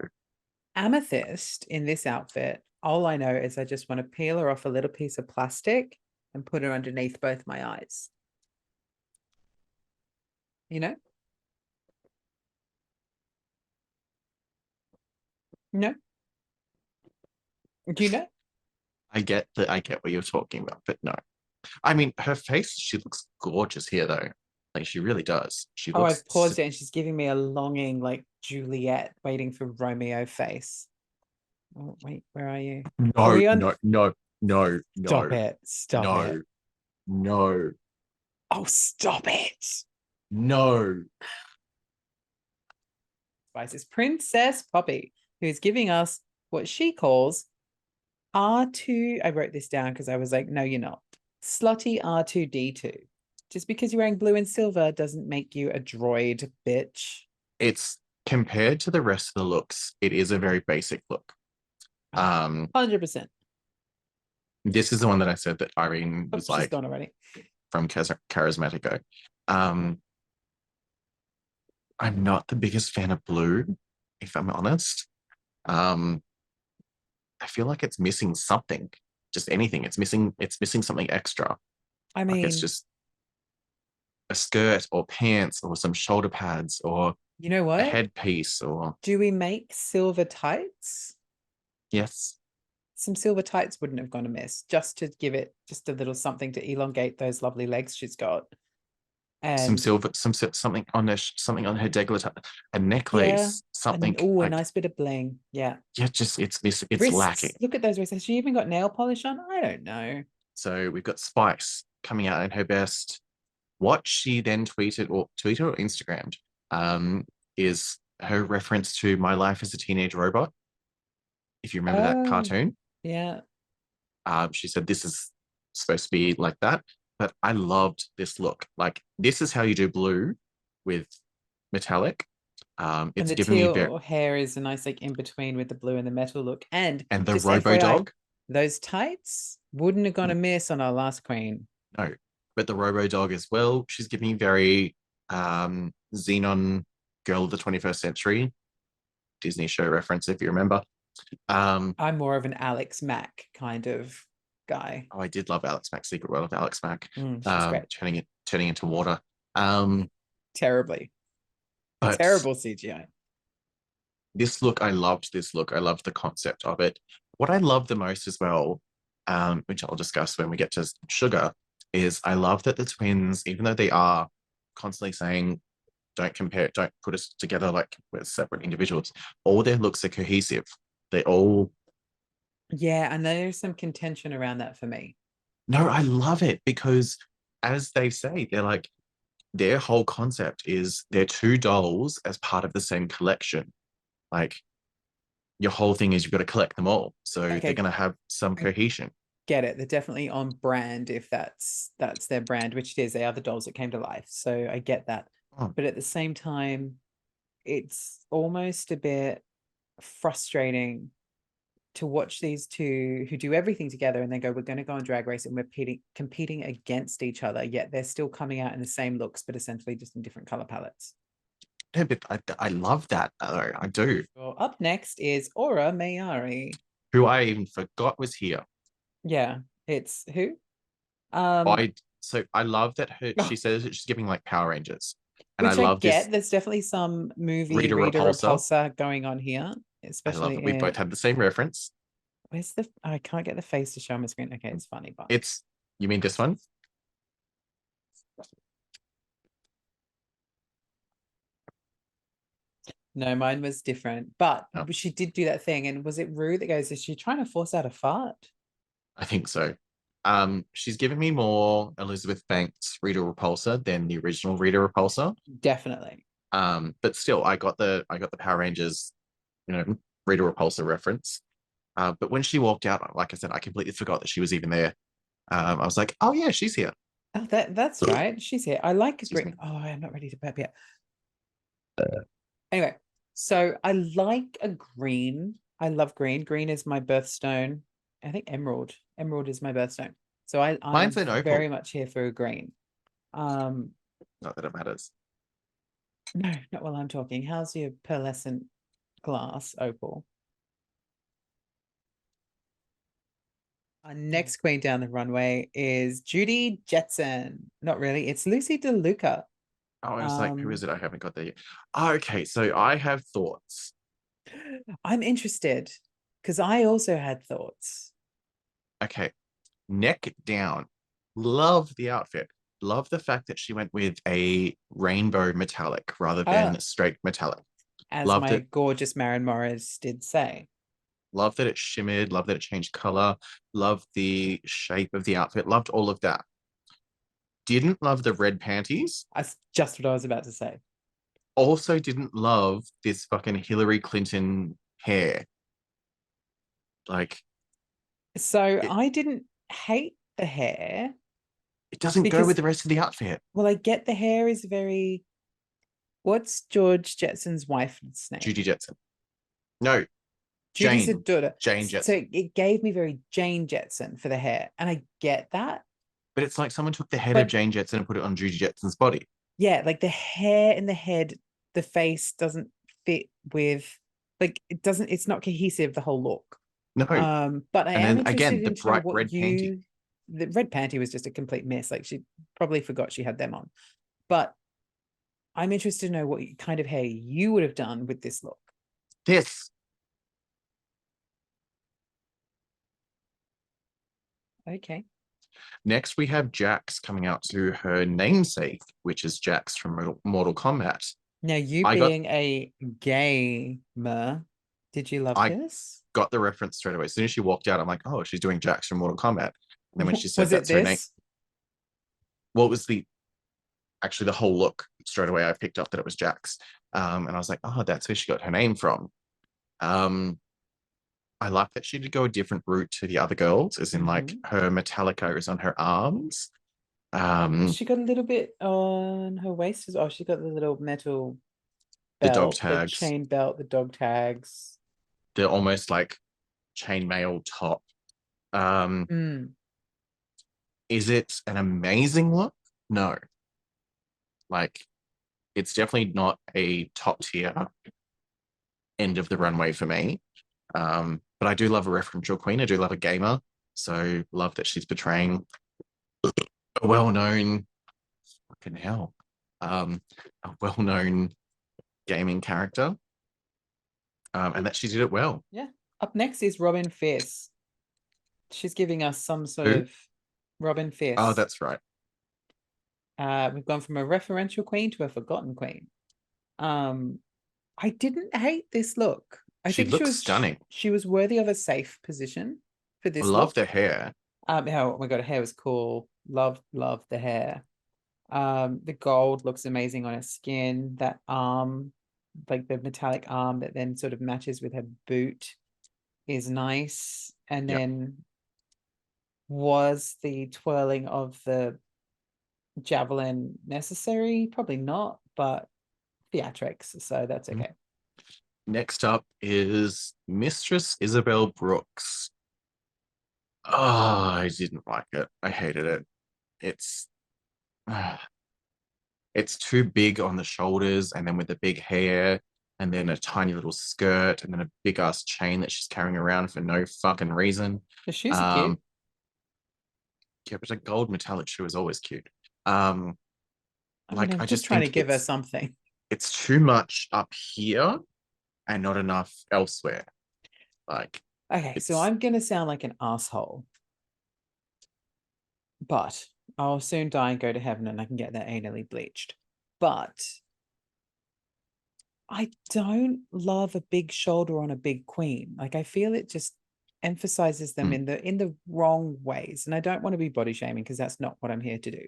S1: Amethyst in this outfit, all I know is I just want to peel her off a little piece of plastic and put her underneath both my eyes. You know? No? Do you know?
S2: I get what you're talking about, but no. I mean, her face, she looks gorgeous here though. Like she really does. She
S1: Oh,
S2: looks
S1: I've paused it and she's giving me a longing, like Juliet waiting for Romeo face. Oh, wait, where are you? Are
S2: no,
S1: we on?
S2: no, no, no,
S1: Stop
S2: no,
S1: it. Stop it.
S2: no, no,
S1: Oh, stop it.
S2: no.
S1: Spices Princess Poppy, who's giving us what she calls R2. I wrote this down because I was like, no, you're not. Slutty R2D2. Just because you're wearing blue and silver doesn't make you a droid, bitch.
S2: It's compared to the rest of the looks, it is a very basic look. Um,
S1: 100%.
S2: this is the one that I said that Irene
S1: Oh,
S2: was
S1: she's
S2: like
S1: gone already.
S2: from Charismatico. Um, I'm not the biggest fan of blue, if I'm honest. Um, I feel like it's missing something. Just anything. It's missing something extra.
S1: I
S2: Like it's
S1: mean,
S2: just a skirt or pants or some shoulder pads or
S1: You know
S2: a
S1: what?
S2: headpiece or
S1: Do we make silver tights?
S2: yes,
S1: Some silver tights wouldn't have gone amiss, just to give it just a little something to elongate those lovely legs she's got.
S2: some
S1: And
S2: silver, something on something on her decollete, a
S1: yeah,
S2: necklace,
S1: and
S2: something
S1: oh, a
S2: like
S1: nice bit of bling. Yeah.
S2: yeah, just it's lacking.
S1: Wrists. Look at those wrists. Has she even got nail polish on? I don't know.
S2: So we've got Spice coming out in her best. What she then tweeted or Instagrammed is her reference to My Life as a Teenage Robot. If you remember that
S1: Oh,
S2: cartoon,
S1: yeah.
S2: she said this is supposed to be like that. But I loved this look. Like this is how you do blue with metallic.
S1: And
S2: It's
S1: the
S2: given me very
S1: teal hair is a nice like in between with the blue and the metal look. And
S2: and the
S1: just
S2: Robo
S1: FYI,
S2: Dog.
S1: those tights wouldn't have gone amiss on our last queen.
S2: No, but the Robo Dog as well. She's giving me very Xenon Girl of the 21st Century Disney show reference, if you remember.
S1: I'm more of an Alex Mack kind of guy.
S2: Oh, I did love Alex Mack, Secret World of Alex Mack,
S1: She's great.
S2: turning into water. Um,
S1: Terribly.
S2: but
S1: Terrible CGI.
S2: this look, I loved this look. I loved the concept of it. What I love the most as well, which I'll discuss when we get to Sugar, is I love that the twins, even though they are constantly saying, don't compare, don't put us together like we're separate individuals, all their looks are cohesive. They all,
S1: Yeah, and there's some contention around that for me.
S2: no, I love it because as they say, they're like, their whole concept is they're two dolls as part of the same collection. Like your whole thing is you've got to collect them all. So they're
S1: Okay,
S2: going to have some
S1: I
S2: cohesion.
S1: get it. They're definitely on brand if that's their brand, which it is. They are the dolls that came to life. So I get that.
S2: Oh,
S1: But at the same time, it's almost a bit frustrating to watch these two who do everything together and then go, we're going to go on drag race and we're competing against each other, yet they're still coming out in the same looks, but essentially just in different color palettes.
S2: no, but I love that. I do.
S1: Well, up next is Aura Mayari.
S2: Who I even forgot was here.
S1: Yeah, it's who? Um,
S2: I love that she
S1: oh,
S2: says that she's giving like Power Rangers. And I
S1: which I
S2: love this
S1: get. There's definitely some movie
S2: Rita
S1: reader
S2: Repulsa.
S1: repulsor going on here,
S2: I love
S1: especially
S2: that we both
S1: in
S2: had the same reference.
S1: where's the I can't get the face to show on my screen. Okay, it's funny, but
S2: It's you mean this one?
S1: no, mine was different. But
S2: Oh,
S1: she did do that thing, and was it Rue that goes, is she trying to force out a fart?
S2: I think so. She's given me more Elizabeth Banks Rita Repulsa than the original Rita Repulsa.
S1: Definitely.
S2: But still, I got the Power Rangers, Rita Repulsa reference. But when she walked out, like I said, I completely forgot that she was even there. I was like, oh yeah, she's here.
S1: Oh, that's right. She's here. I like a
S2: Excuse me.
S1: green. Oh, I'm not ready to pep yet. Anyway, so I like a green. I love green. Green is my birthstone. I think emerald. Emerald is my birthstone. So I'm
S2: Mine's an
S1: very
S2: opal.
S1: much here for a green. Um,
S2: Not that it matters.
S1: no, not while I'm talking. How's your pearlescent glass opal? Our next queen down the runway is Judy Jetson. Not really. It's Lucy DeLuca.
S2: Oh, I was like, who is
S1: Um,
S2: it? I haven't got there yet. Oh, okay, so I have thoughts.
S1: I'm interested because I also had thoughts.
S2: Okay, neck down. Love the outfit. Love the fact that she went with a rainbow metallic rather than
S1: Ah,
S2: straight metallic.
S1: as
S2: Loved
S1: my
S2: it.
S1: gorgeous Maren Morris did say.
S2: Loved that it shimmered. Loved that it changed color. Loved the shape of the outfit. Loved all of that. Didn't love the red panties.
S1: That's just what I was about to say.
S2: Also didn't love this fucking Hillary Clinton hair. Like
S1: So
S2: it,
S1: I didn't hate the hair
S2: it doesn't go with
S1: because,
S2: the rest of the outfit.
S1: well, I get the hair is very. What's George Jetson's wife's name?
S2: Judy Jetson. No,
S1: Judy's a
S2: Jane.
S1: daughter.
S2: Jane
S1: So
S2: Jetson.
S1: it gave me very Jane Jetson for the hair. And I get that.
S2: But it's like someone took the head of
S1: But
S2: Jane Jetson and put it on Judy Jetson's body.
S1: yeah, like the hair in the head, the face doesn't fit with, like, it doesn't, it's not cohesive, the whole look.
S2: No.
S1: But I
S2: And
S1: am
S2: then
S1: interested
S2: again, the
S1: in to know
S2: bright
S1: what
S2: red panty.
S1: the red panty was just a complete mess. Like she probably forgot she had them on. But I'm interested to know what kind of hair you would have done with this look.
S2: This.
S1: Okay.
S2: Next, we have Jax coming out to her namesake, which is Jax from Mortal Kombat.
S1: Now, you
S2: I got
S1: being a gamer, did you love
S2: I
S1: this?
S2: got the reference straight away. As soon as she walked out, I'm like, oh, she's doing Jax from Mortal Kombat. And then when she said
S1: Was it
S2: that's her name,
S1: this?
S2: well, it was actually the whole look straight away. I picked up that it was Jax. And I was like, oh, that's where she got her name from. Um, I like that she did go a different route to the other girls, as in like her Metallica is on her arms.
S1: She got a little bit on her waist as well. She got the little metal
S2: The dog
S1: belt, the
S2: tags,
S1: chain belt, the dog tags.
S2: they're almost like chainmail top. Um,
S1: Mm.
S2: is it an amazing look? No. Like, it's definitely not a top tier end of the runway for me. But I do love a referential queen. I do love a gamer. So love that she's portraying a well-known, fucking hell, a well-known gaming character. And that she did it well.
S1: Yeah. Up next is Robin Fierce. She's giving us some sort
S2: Who?
S1: of Robin
S2: Oh,
S1: Fierce.
S2: that's right.
S1: We've gone from a referential queen to a forgotten queen. Um, I didn't hate this look. I
S2: She
S1: think
S2: looks stunning.
S1: she was worthy of a safe position for
S2: I
S1: this
S2: love the
S1: look.
S2: hair.
S1: Oh my god, her hair was cool. Love the hair. The gold looks amazing on her skin. That arm, like the metallic arm that then sort of matches with her boot, is nice. And
S2: Yep.
S1: then was the twirling of the javelin necessary? Probably not, but theatrics, so that's okay.
S2: Next up is Mistress Isabel Brooks. Oh, I didn't like it. I hated it. It's it's too big on the shoulders, and then with the big hair, and then a tiny little skirt, and then a big ass chain that she's carrying around for no fucking reason.
S1: The shoes are cute.
S2: Um, yeah, but a gold metallic shoe is always cute. Um,
S1: I mean,
S2: like
S1: I'm
S2: I
S1: just
S2: just
S1: trying to
S2: think
S1: give her something.
S2: it's too much up here and not enough elsewhere. Like
S1: Okay, so
S2: it's
S1: I'm gonna sound like an asshole, but I'll soon die and go to heaven and I can get that anally bleached. But I don't love a big shoulder on a big queen. Like I feel it just emphasizes them
S2: mm,
S1: in the wrong ways. And I don't want to be body shaming because that's not what I'm here to do.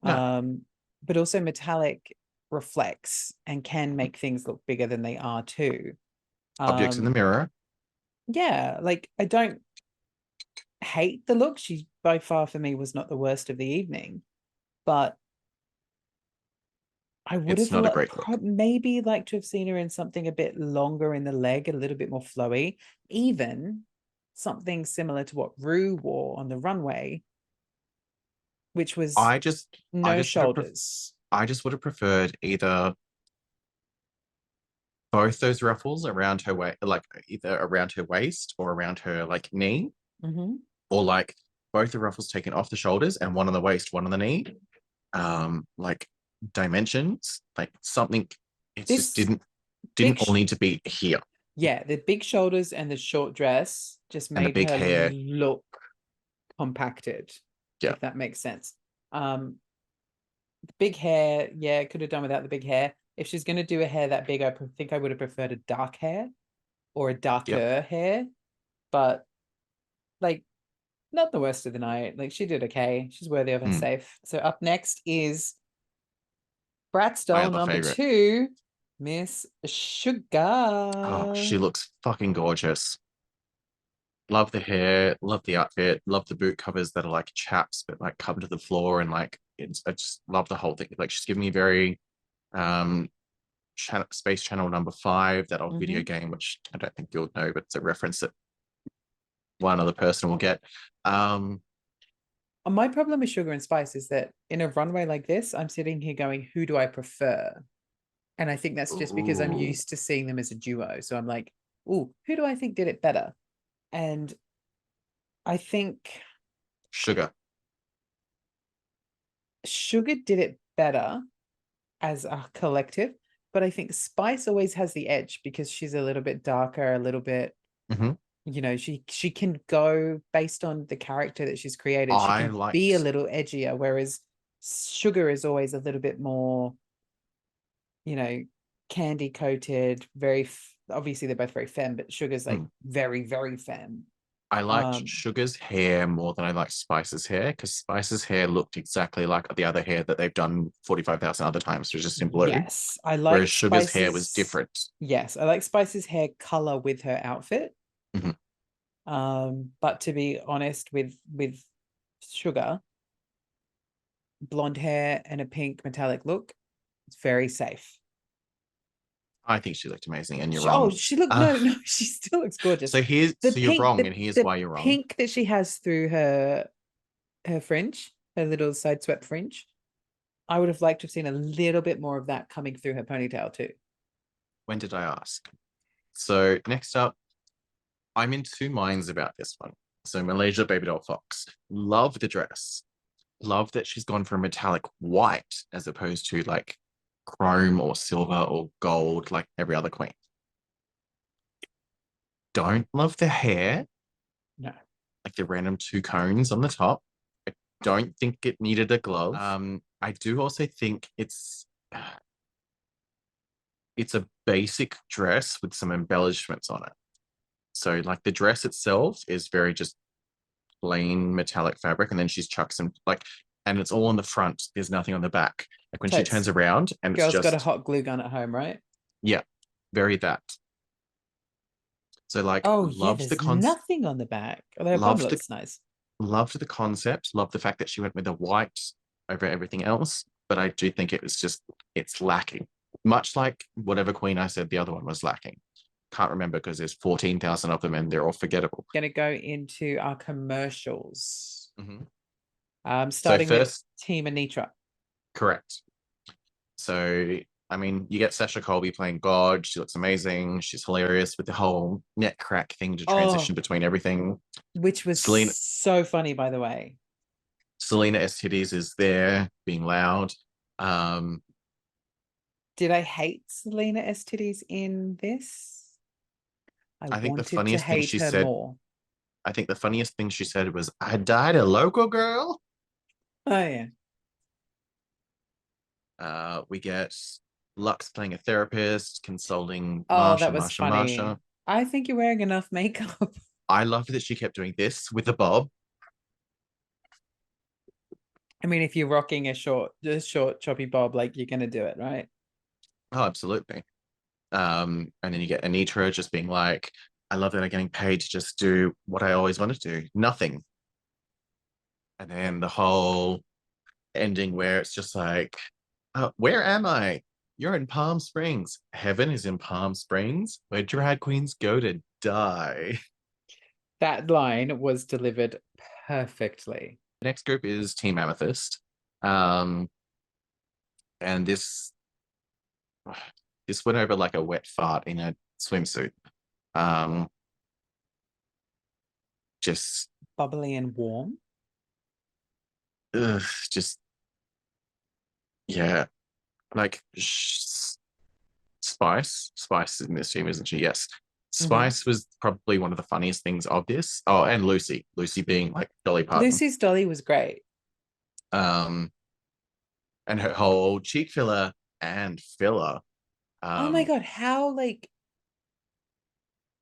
S2: no
S1: But also metallic reflects and can make things look bigger than they are too.
S2: objects in the
S1: Um,
S2: mirror.
S1: yeah, like I don't hate the look. She by far for me was not the worst of the evening, but I would
S2: It's
S1: have
S2: not a great look.
S1: maybe liked to have seen her in something a bit longer in the leg, a little bit more flowy, even something similar to what Rue wore on the runway, which was
S2: I
S1: no
S2: just would have
S1: shoulders.
S2: I just would have preferred either both those ruffles around her waist, like either around her waist or around her like knee,
S1: Mm-hmm.
S2: or like both the ruffles taken off the shoulders and one on the waist, one on the knee. Like dimensions, like something. It just
S1: This
S2: didn't
S1: big,
S2: all need to be here.
S1: yeah, the big shoulders and the short dress just
S2: And the
S1: made
S2: big
S1: her
S2: hair,
S1: look compacted,
S2: yeah,
S1: if that makes sense. Um, the big hair, yeah, could have done without the big hair. If she's going to do a hair that big, I think I would have preferred a dark hair or a
S2: yep.
S1: darker hair, but like not the worst of the night. Like she did okay. She's worthy of a
S2: Mm,
S1: safe. So up next is Bratz
S2: my
S1: doll
S2: other
S1: number
S2: favorite.
S1: 2, Miss
S2: Oh,
S1: Sugar.
S2: she looks fucking gorgeous. Love the hair, love the outfit, love the boot covers that are like chaps but like covered to the floor, and like I just love the whole thing. Like she's giving me very um Space Channel number 5, that old video
S1: Mm-hmm.
S2: game, which I don't think you'll know, but it's a reference that one other person will get. Um,
S1: My problem with Sugar and Spice is that in a runway like this, I'm sitting here going, who do I prefer? And I think that's just because I'm
S2: ooh,
S1: used to seeing them as a duo. So I'm like, oh, who do I think did it better? And I think
S2: sugar.
S1: Sugar did it better, as a collective. But I think Spice always has the edge because she's a little bit darker, a little bit,
S2: Mhm.
S1: she can go based on the character that she's created. She
S2: I
S1: can be a
S2: liked.
S1: little edgier, whereas Sugar is always a little bit more, you know, candy coated, very obviously they're both very femme, but Sugar's like
S2: mm,
S1: very, very femme.
S2: I liked
S1: Um,
S2: Sugar's hair more than I liked Spice's hair, because Spice's hair looked exactly like the other hair that they've done 45,000 other times, which is just in blue.
S1: yes, I
S2: Whereas
S1: like
S2: Sugar's hair was
S1: Spice's
S2: different.
S1: yes, I like Spice's hair color with her outfit.
S2: Mhm.
S1: But to be honest with Sugar, blonde hair and a pink metallic look, it's very safe.
S2: I think she looked amazing, and you're
S1: Oh,
S2: wrong.
S1: she looked
S2: Uh,
S1: no, she still looks gorgeous. The
S2: so you're
S1: pink,
S2: wrong, and here's
S1: the
S2: why you're wrong.
S1: pink that she has through her fringe, her little side swept fringe. I would have liked to have seen a little bit more of that coming through her ponytail too.
S2: When did I ask? So next up, I'm in two minds about this one. So Malaysia Baby Doll Fox. Love the dress. Love that she's gone for metallic white as opposed to like chrome or silver or gold like every other queen. Don't love the hair,
S1: No.
S2: like the random two cones on the top. I don't think it needed a glove. I do also think it's a basic dress with some embellishments on it. So like the dress itself is very just plain metallic fabric, and then she's chucked some like, and it's all on the front. There's nothing on the back. Like when she
S1: Totes.
S2: turns around, and it's
S1: Girl's got a
S2: just
S1: hot glue gun at home, right?
S2: yeah, very that. So like
S1: Oh yeah,
S2: loved the
S1: there's
S2: cons
S1: nothing on the back. Although her bum
S2: loved the
S1: looks nice.
S2: loved the concept, loved the fact that she went with the white over everything else. But I do think it's lacking. Much like whatever queen I said the other one was lacking. Can't remember because there's 14,000 of them and they're all forgettable.
S1: Gonna go into our commercials.
S2: Mhm. So
S1: Starting with
S2: first,
S1: Team Anitra.
S2: correct. So, I mean, you get Sasha Colby playing God. She looks amazing. She's hilarious with the whole neck crack thing to
S1: Oh,
S2: transition between everything.
S1: which was
S2: Selena
S1: so funny, by the way.
S2: Selena STDs is there being loud. Um,
S1: Did I hate Selena STDs in this? I
S2: I think the
S1: wanted to
S2: funniest thing
S1: hate
S2: she
S1: her
S2: said,
S1: more.
S2: I think the funniest thing she said was, I died a local girl.
S1: Oh yeah.
S2: We get Lux playing a therapist, consoling
S1: Oh, that was funny.
S2: Marsha.
S1: I think you're wearing enough makeup.
S2: I love that she kept doing this with the bob.
S1: I mean, if you're rocking a short choppy bob, like you're gonna do it, right?
S2: Oh, absolutely. And then you get Anitra just being like, I love that I'm getting paid to just do what I always wanted to do, nothing. And then the whole ending where it's just like, where am I? You're in Palm Springs. Heaven is in Palm Springs, where drag queens go to die.
S1: That line was delivered perfectly.
S2: The next group is Team Amethyst. Um, and this went over like a wet fart in a swimsuit. Um, just,
S1: Bubbly and warm.
S2: ugh, just yeah, like Spice is in this team, isn't she? Yes.
S1: Mhm.
S2: Spice was probably one of the funniest things of this. Oh, and Lucy being like Dolly Parton.
S1: Lucy's Dolly was great.
S2: Um, and her whole cheek filler and filler.
S1: Oh my
S2: Um,
S1: God, how like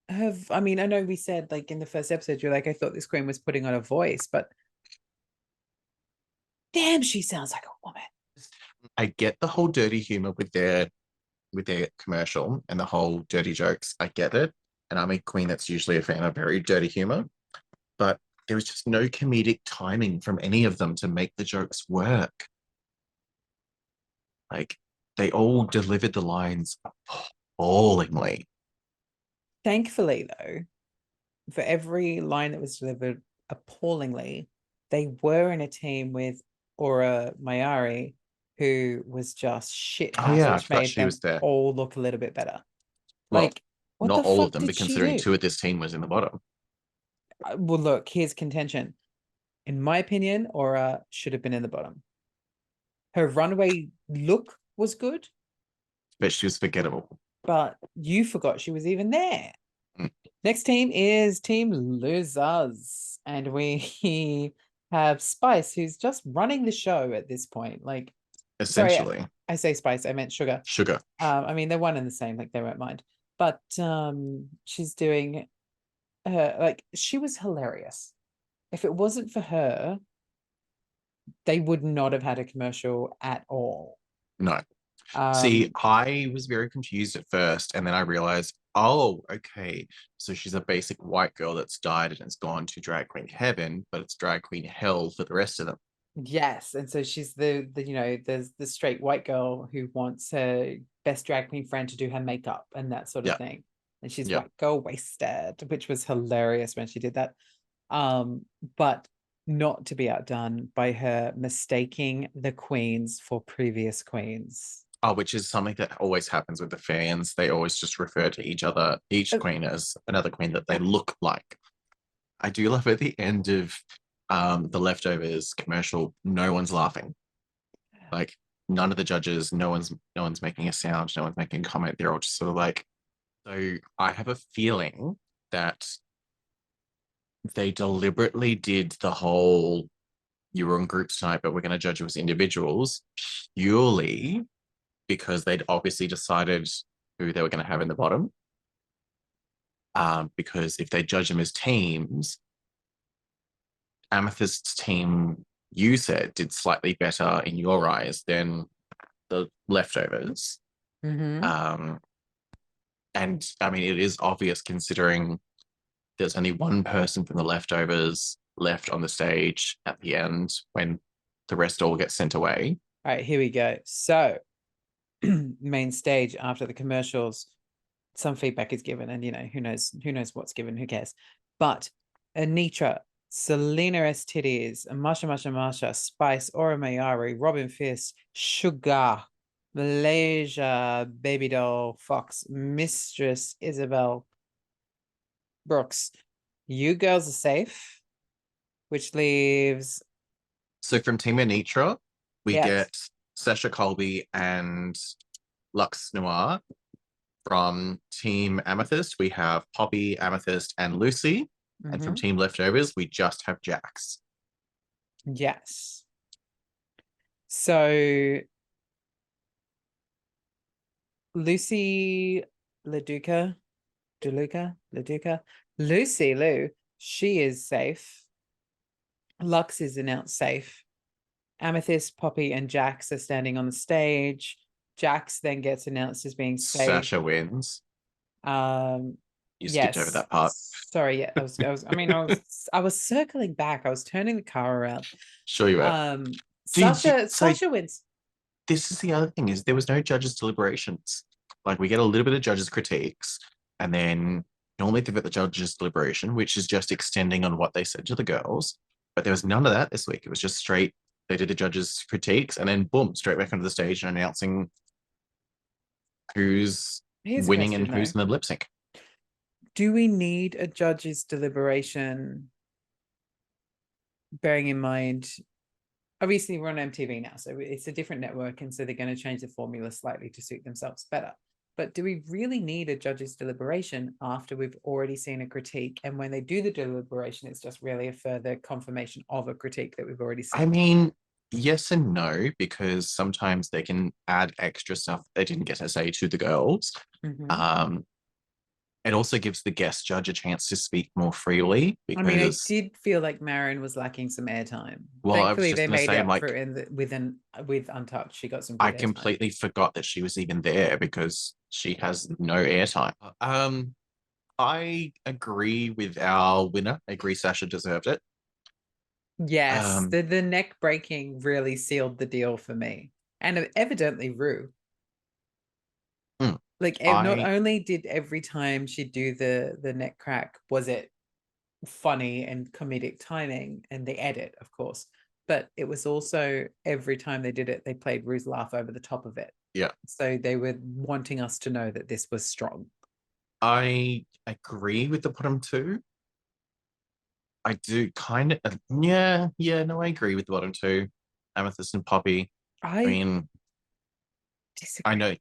S1: have I mean, I know we said like in the first episode, you're like, I thought this queen was putting on a voice, but damn, she sounds like a woman.
S2: I get the whole dirty humor with their commercial and the whole dirty jokes. I get it. And I'm a queen that's usually a fan of very dirty humor, but there was just no comedic timing from any of them to make the jokes work. Like they all delivered the lines appallingly.
S1: Thankfully, though, for every line that was delivered appallingly, they were in a team with Aura Mayari, who was just shit
S2: Oh
S1: house,
S2: yeah, I
S1: which
S2: forgot
S1: made
S2: she was
S1: them
S2: there.
S1: all look a little bit better.
S2: Well,
S1: Like, what
S2: not
S1: the
S2: all of
S1: fuck
S2: them,
S1: did
S2: but
S1: she
S2: considering
S1: do?
S2: two of this team was in the bottom.
S1: Well, look, here's contention. In my opinion, Aura should have been in the bottom. Her runway look was good,
S2: but she was forgettable.
S1: but you forgot she was even there.
S2: Mm.
S1: Next team is Team Losers, and we have Spice, who's just running the show at this point. Like, sorry,
S2: Essentially,
S1: I say Spice, I meant Sugar.
S2: sugar.
S1: I mean, they're one and the same, like they won't mind. But she's doing like she was hilarious. If it wasn't for her, they would not have had a commercial at all.
S2: No. See,
S1: Um,
S2: I was very confused at first, and then I realized, oh, okay. So she's a basic white girl that's died and has gone to drag queen heaven, but it's drag queen hell for the rest of them.
S1: yes, and so she's the there's the straight white girl who wants her best drag queen friend to do her makeup and that sort of
S2: Yeah,
S1: thing. And she's
S2: yeah.
S1: white girl wasted, which was hilarious when she did that. But not to be outdone by her mistaking the queens for previous queens.
S2: Oh, which is something that always happens with the fans. They always just refer to each
S1: Uh,
S2: queen as another queen that they look like. I do love at the end of the leftovers commercial, no one's laughing. Like none of the judges, no one's making a sound, no one's making a comment. They're all just sort of like, so I have a feeling that they deliberately did the whole you were in groups tonight, but we're going to judge you as individuals purely because they'd obviously decided who they were going to have in the bottom. Because if they judge them as teams, Amethyst's team, you said, did slightly better in your eyes than the leftovers.
S1: mhm.
S2: Um, and I mean, it is obvious considering there's only one person from the leftovers left on the stage at the end when the rest all get sent away.
S1: All right, here we go. So, main stage after the commercials, some feedback is given, and who knows what's given, who cares. But Anitra, Selena S. Titties, Masha, Spice, Aura Mayari, Robin Fierce, Sugar, Malaysia, Baby Doll, Fox, Mistress, Isabel, Brooks. You girls are safe, which leaves,
S2: So from Team Anitra, we
S1: yes.
S2: get Sasha Colby and Lux Noir. From Team Amethyst, we have Poppy, Amethyst, and Lucy. And from
S1: Mm-hmm.
S2: Team Leftovers, we just have Jax.
S1: Yes. So Lucy LaDuca, LaDuca, Lucy Lou, she is safe. Lux is announced safe. Amethyst, Poppy, and Jax are standing on the stage. Jax then gets announced as being safe.
S2: Sasha wins.
S1: Um,
S2: You skipped over
S1: yes.
S2: that part.
S1: Sorry, yeah, I was circling back. I was turning the car around.
S2: Sure you were. So
S1: Sasha wins.
S2: this is the other thing is there was no judges' deliberations. Like we get a little bit of judges' critiques, and then normally they've got the judges' deliberation, which is just extending on what they said to the girls. But there was none of that this week. It was just straight. They did the judges' critiques, and then boom, straight back onto the stage and announcing who's
S1: Here's a
S2: winning and
S1: question though.
S2: who's in the lip sync.
S1: Do we need a judge's deliberation, bearing in mind, obviously we're on MTV now, so it's a different network, and so they're going to change the formula slightly to suit themselves better. But do we really need a judge's deliberation after we've already seen a critique? And when they do the deliberation, it's just really a further confirmation of a critique that we've already
S2: I
S1: seen.
S2: mean, yes and no, because sometimes they can add extra stuff they didn't get to say to the girls.
S1: Mm-hmm.
S2: Um, it also gives the guest judge a chance to speak more freely
S1: I mean, I
S2: because,
S1: did feel like Maren was lacking some airtime.
S2: well, I was
S1: Thankfully,
S2: just
S1: they
S2: going to
S1: made
S2: say,
S1: up for
S2: like,
S1: it with Untouched. She got some
S2: I
S1: good airtime.
S2: completely forgot that she was even there because she has no airtime. I agree with our winner. I agree Sasha deserved it.
S1: Yes,
S2: Um,
S1: the neck breaking really sealed the deal for me, and evidently Rue.
S2: hmm,
S1: Like, not
S2: I
S1: only did every time she do the neck crack was it funny and comedic timing and the edit, of course, but it was also every time they did it, they played Rue's laugh over the top of it.
S2: yeah,
S1: So they were wanting us to know that this was strong.
S2: I agree with the bottom two. I do kind of, yeah, no, I agree with the bottom two, Amethyst and Poppy. I
S1: I
S2: mean, I
S1: Disagree.
S2: know,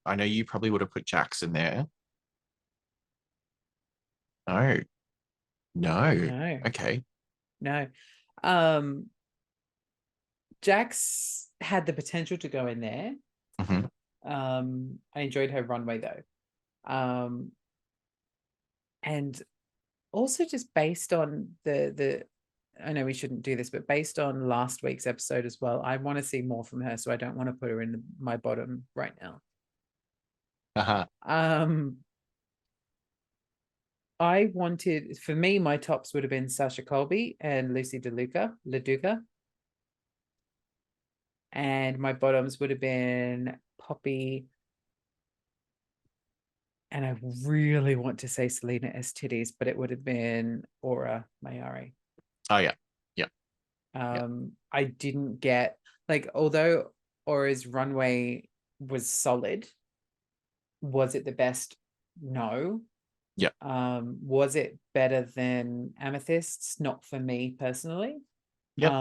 S2: I know you probably would have put Jax in there. No, no.
S1: No,
S2: Okay.
S1: no. Um, Jax had the potential to go in there.
S2: Hmm.
S1: I enjoyed her runway though. Um, and also just based on the I know we shouldn't do this, but based on last week's episode as well, I want to see more from her, so I don't want to put her in my bottom right now.
S2: Uh-huh.
S1: Um, I wanted, for me, my tops would have been Sasha Colby and Lucy LaDuca, and my bottoms would have been Poppy, and I really want to say Selena S titties, but it would have been Aura Mayari.
S2: Oh yeah. Yeah. Yeah.
S1: I didn't get, like, although Aura's runway was solid, was it the best? No.
S2: Yeah.
S1: Was it better than Amethyst's? Not for me personally.
S2: Yep.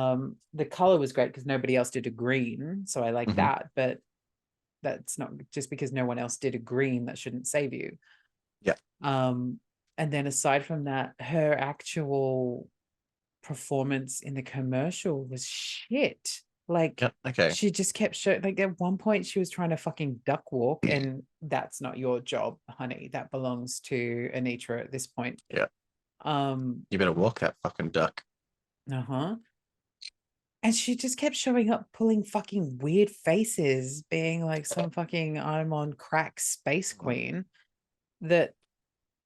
S1: The color was great because nobody else did a green, so I like
S2: Hmm.
S1: that, but that's not just because no one else did a green, that shouldn't save you.
S2: Yeah.
S1: And then aside from that, her actual performance in the commercial was shit. Like,
S2: Yeah. Okay.
S1: she just kept showing, like, at one point she was trying to fucking duck walk, and that's not your job, honey. That belongs to Anitra at this point.
S2: Yeah.
S1: Um,
S2: You better walk that fucking duck.
S1: uh-huh. And she just kept showing up pulling fucking weird faces, being like some fucking I'm on crack space queen that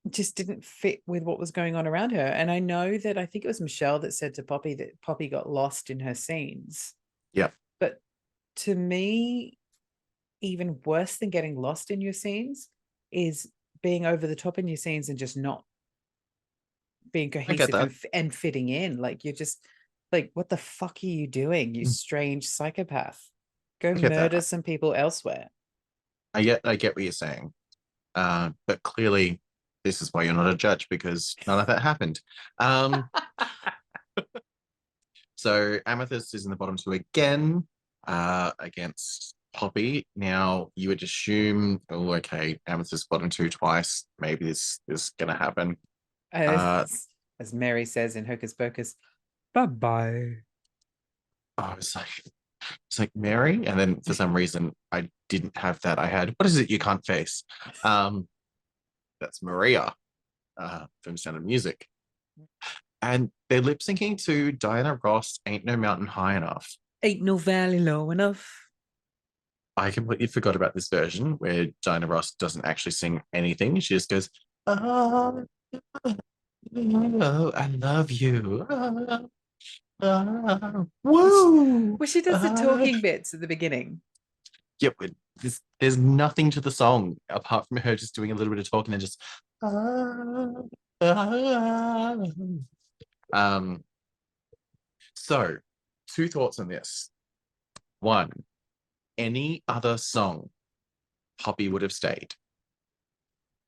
S1: just didn't fit with what was going on around her. And I know that I think it was Michelle that said to Poppy that Poppy got lost in her scenes.
S2: Yeah.
S1: But to me, even worse than getting lost in your scenes is being over the top in your scenes and just not being
S2: I get
S1: cohesive
S2: that.
S1: and fitting in. Like, you're just like, what the fuck are you doing, you
S2: Mm.
S1: strange psychopath? Go
S2: I get
S1: murder
S2: that.
S1: some people elsewhere.
S2: I get what you're saying. But clearly this is why you're not a judge because none of that happened. Um, so Amethyst is in the bottom two again, against Poppy. Now you would assume, oh, okay, Amethyst bottom two twice. Maybe this is gonna happen. Uh,
S1: As Mary says in Hocus Pocus, bye bye.
S2: I was like, it's like Mary, and then for some reason I didn't have that. I had, what is it you can't face? Um, that's Maria, from Sound of Music. And they're lip syncing to Diana Ross, Ain't No Mountain High Enough.
S1: Ain't no valley low enough.
S2: I completely forgot about this version where Diana Ross doesn't actually sing anything. She just goes, oh, I love you. Woo!
S1: Well, she does the talking bits at the beginning.
S2: Yeah, but there's nothing to the song apart from her just doing a little bit of talking and just. Ah. Um, so, two thoughts on this. One, any other song, Poppy would have stayed.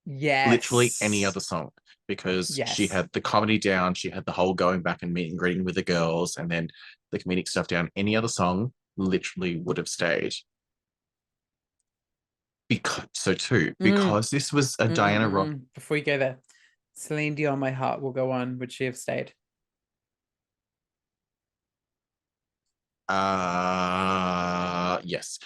S2: Literally any
S1: Yes.
S2: other song, because she
S1: Yes.
S2: had the comedy down, she had the whole going back and meet and greeting with the girls, and then the comedic stuff down. Any other song literally would have stayed. Because so too,
S1: Mm,
S2: because this was a
S1: mm, mm,
S2: Diana
S1: mm,
S2: Ross.
S1: Before you go there, Celine Dion, My Heart Will Go On. Would she have stayed?
S2: Yes.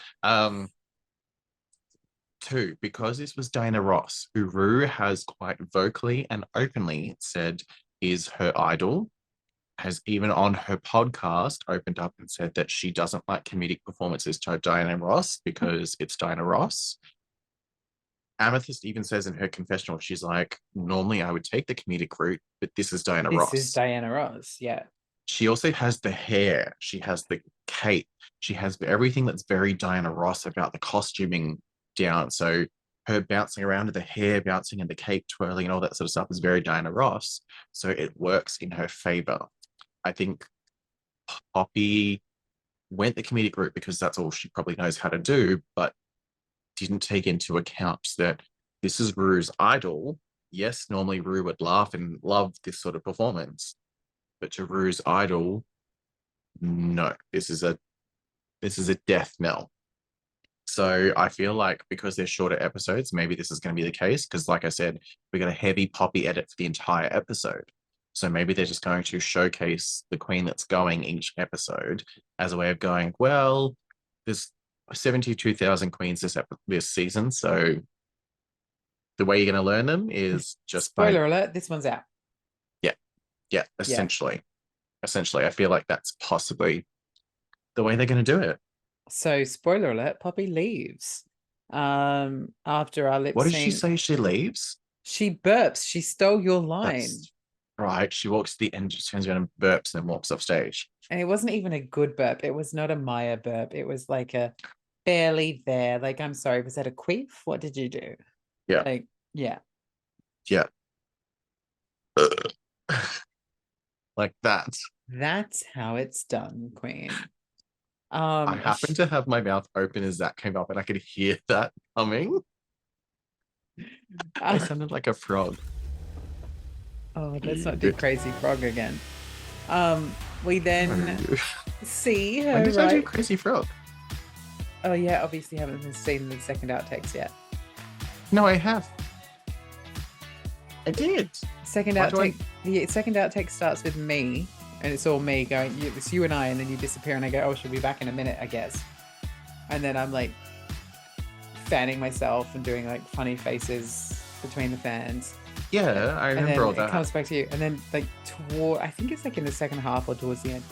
S2: Two, because this was Diana Ross, who Rue has quite vocally and openly said is her idol, has even on her podcast opened up and said that she doesn't like comedic performances to Diana Ross because it's Diana Ross. Amethyst even says in her confessional, she's like, normally I would take the comedic route, but this is Diana
S1: This is
S2: Ross.
S1: Diana Ross. Yeah.
S2: She also has the hair, she has the cape, she has everything that's very Diana Ross about the costuming down. So her bouncing around with the hair bouncing and the cape twirling and all that sort of stuff is very Diana Ross. So it works in her favor. I think Poppy went the comedic route because that's all she probably knows how to do, but didn't take into account that this is Rue's idol. Yes, normally Rue would laugh and love this sort of performance, but to Rue's idol, no, this is a death knell. So I feel like because they're shorter episodes, maybe this is going to be the case. Because, like I said, we got a heavy poppy edit for the entire episode. So maybe they're just going to showcase the queen that's going each episode as a way of going, well, there's 72,000 queens this season. So the way you're going to learn them is just by,
S1: Spoiler alert, this one's out.
S2: yeah, yeah,
S1: Yeah.
S2: essentially. I feel like that's possibly the way they're going to do it.
S1: So spoiler alert, Poppy leaves. After our lip
S2: What did she
S1: sync.
S2: say? She leaves?
S1: She burps. She stole your line.
S2: That's right. She walks to the end, just turns around and burps and then walks off stage.
S1: And it wasn't even a good burp. It was not a Maya burp. It was like a barely there. Like, I'm sorry, was that a queef? What did you do?
S2: Yeah.
S1: Like, yeah.
S2: Yeah. Like that.
S1: That's how it's done, Queen.
S2: I happened to have my mouth open as that came up and I could hear that coming. I sounded like a frog.
S1: Oh, let's not do crazy frog again. We then see her.
S2: When did I do crazy frog?
S1: Oh yeah, obviously haven't seen the second outtakes yet.
S2: No, I have. I did.
S1: Second outtake. The second outtake starts with me, and it's all me going. It's you and I, and then you disappear, and I go, "Oh, she'll be back in a minute, I guess." And then I'm like fanning myself and doing like funny faces between the fans.
S2: Yeah, I remember all that.
S1: It comes back to you, and then like I think it's like in the second half or towards the end,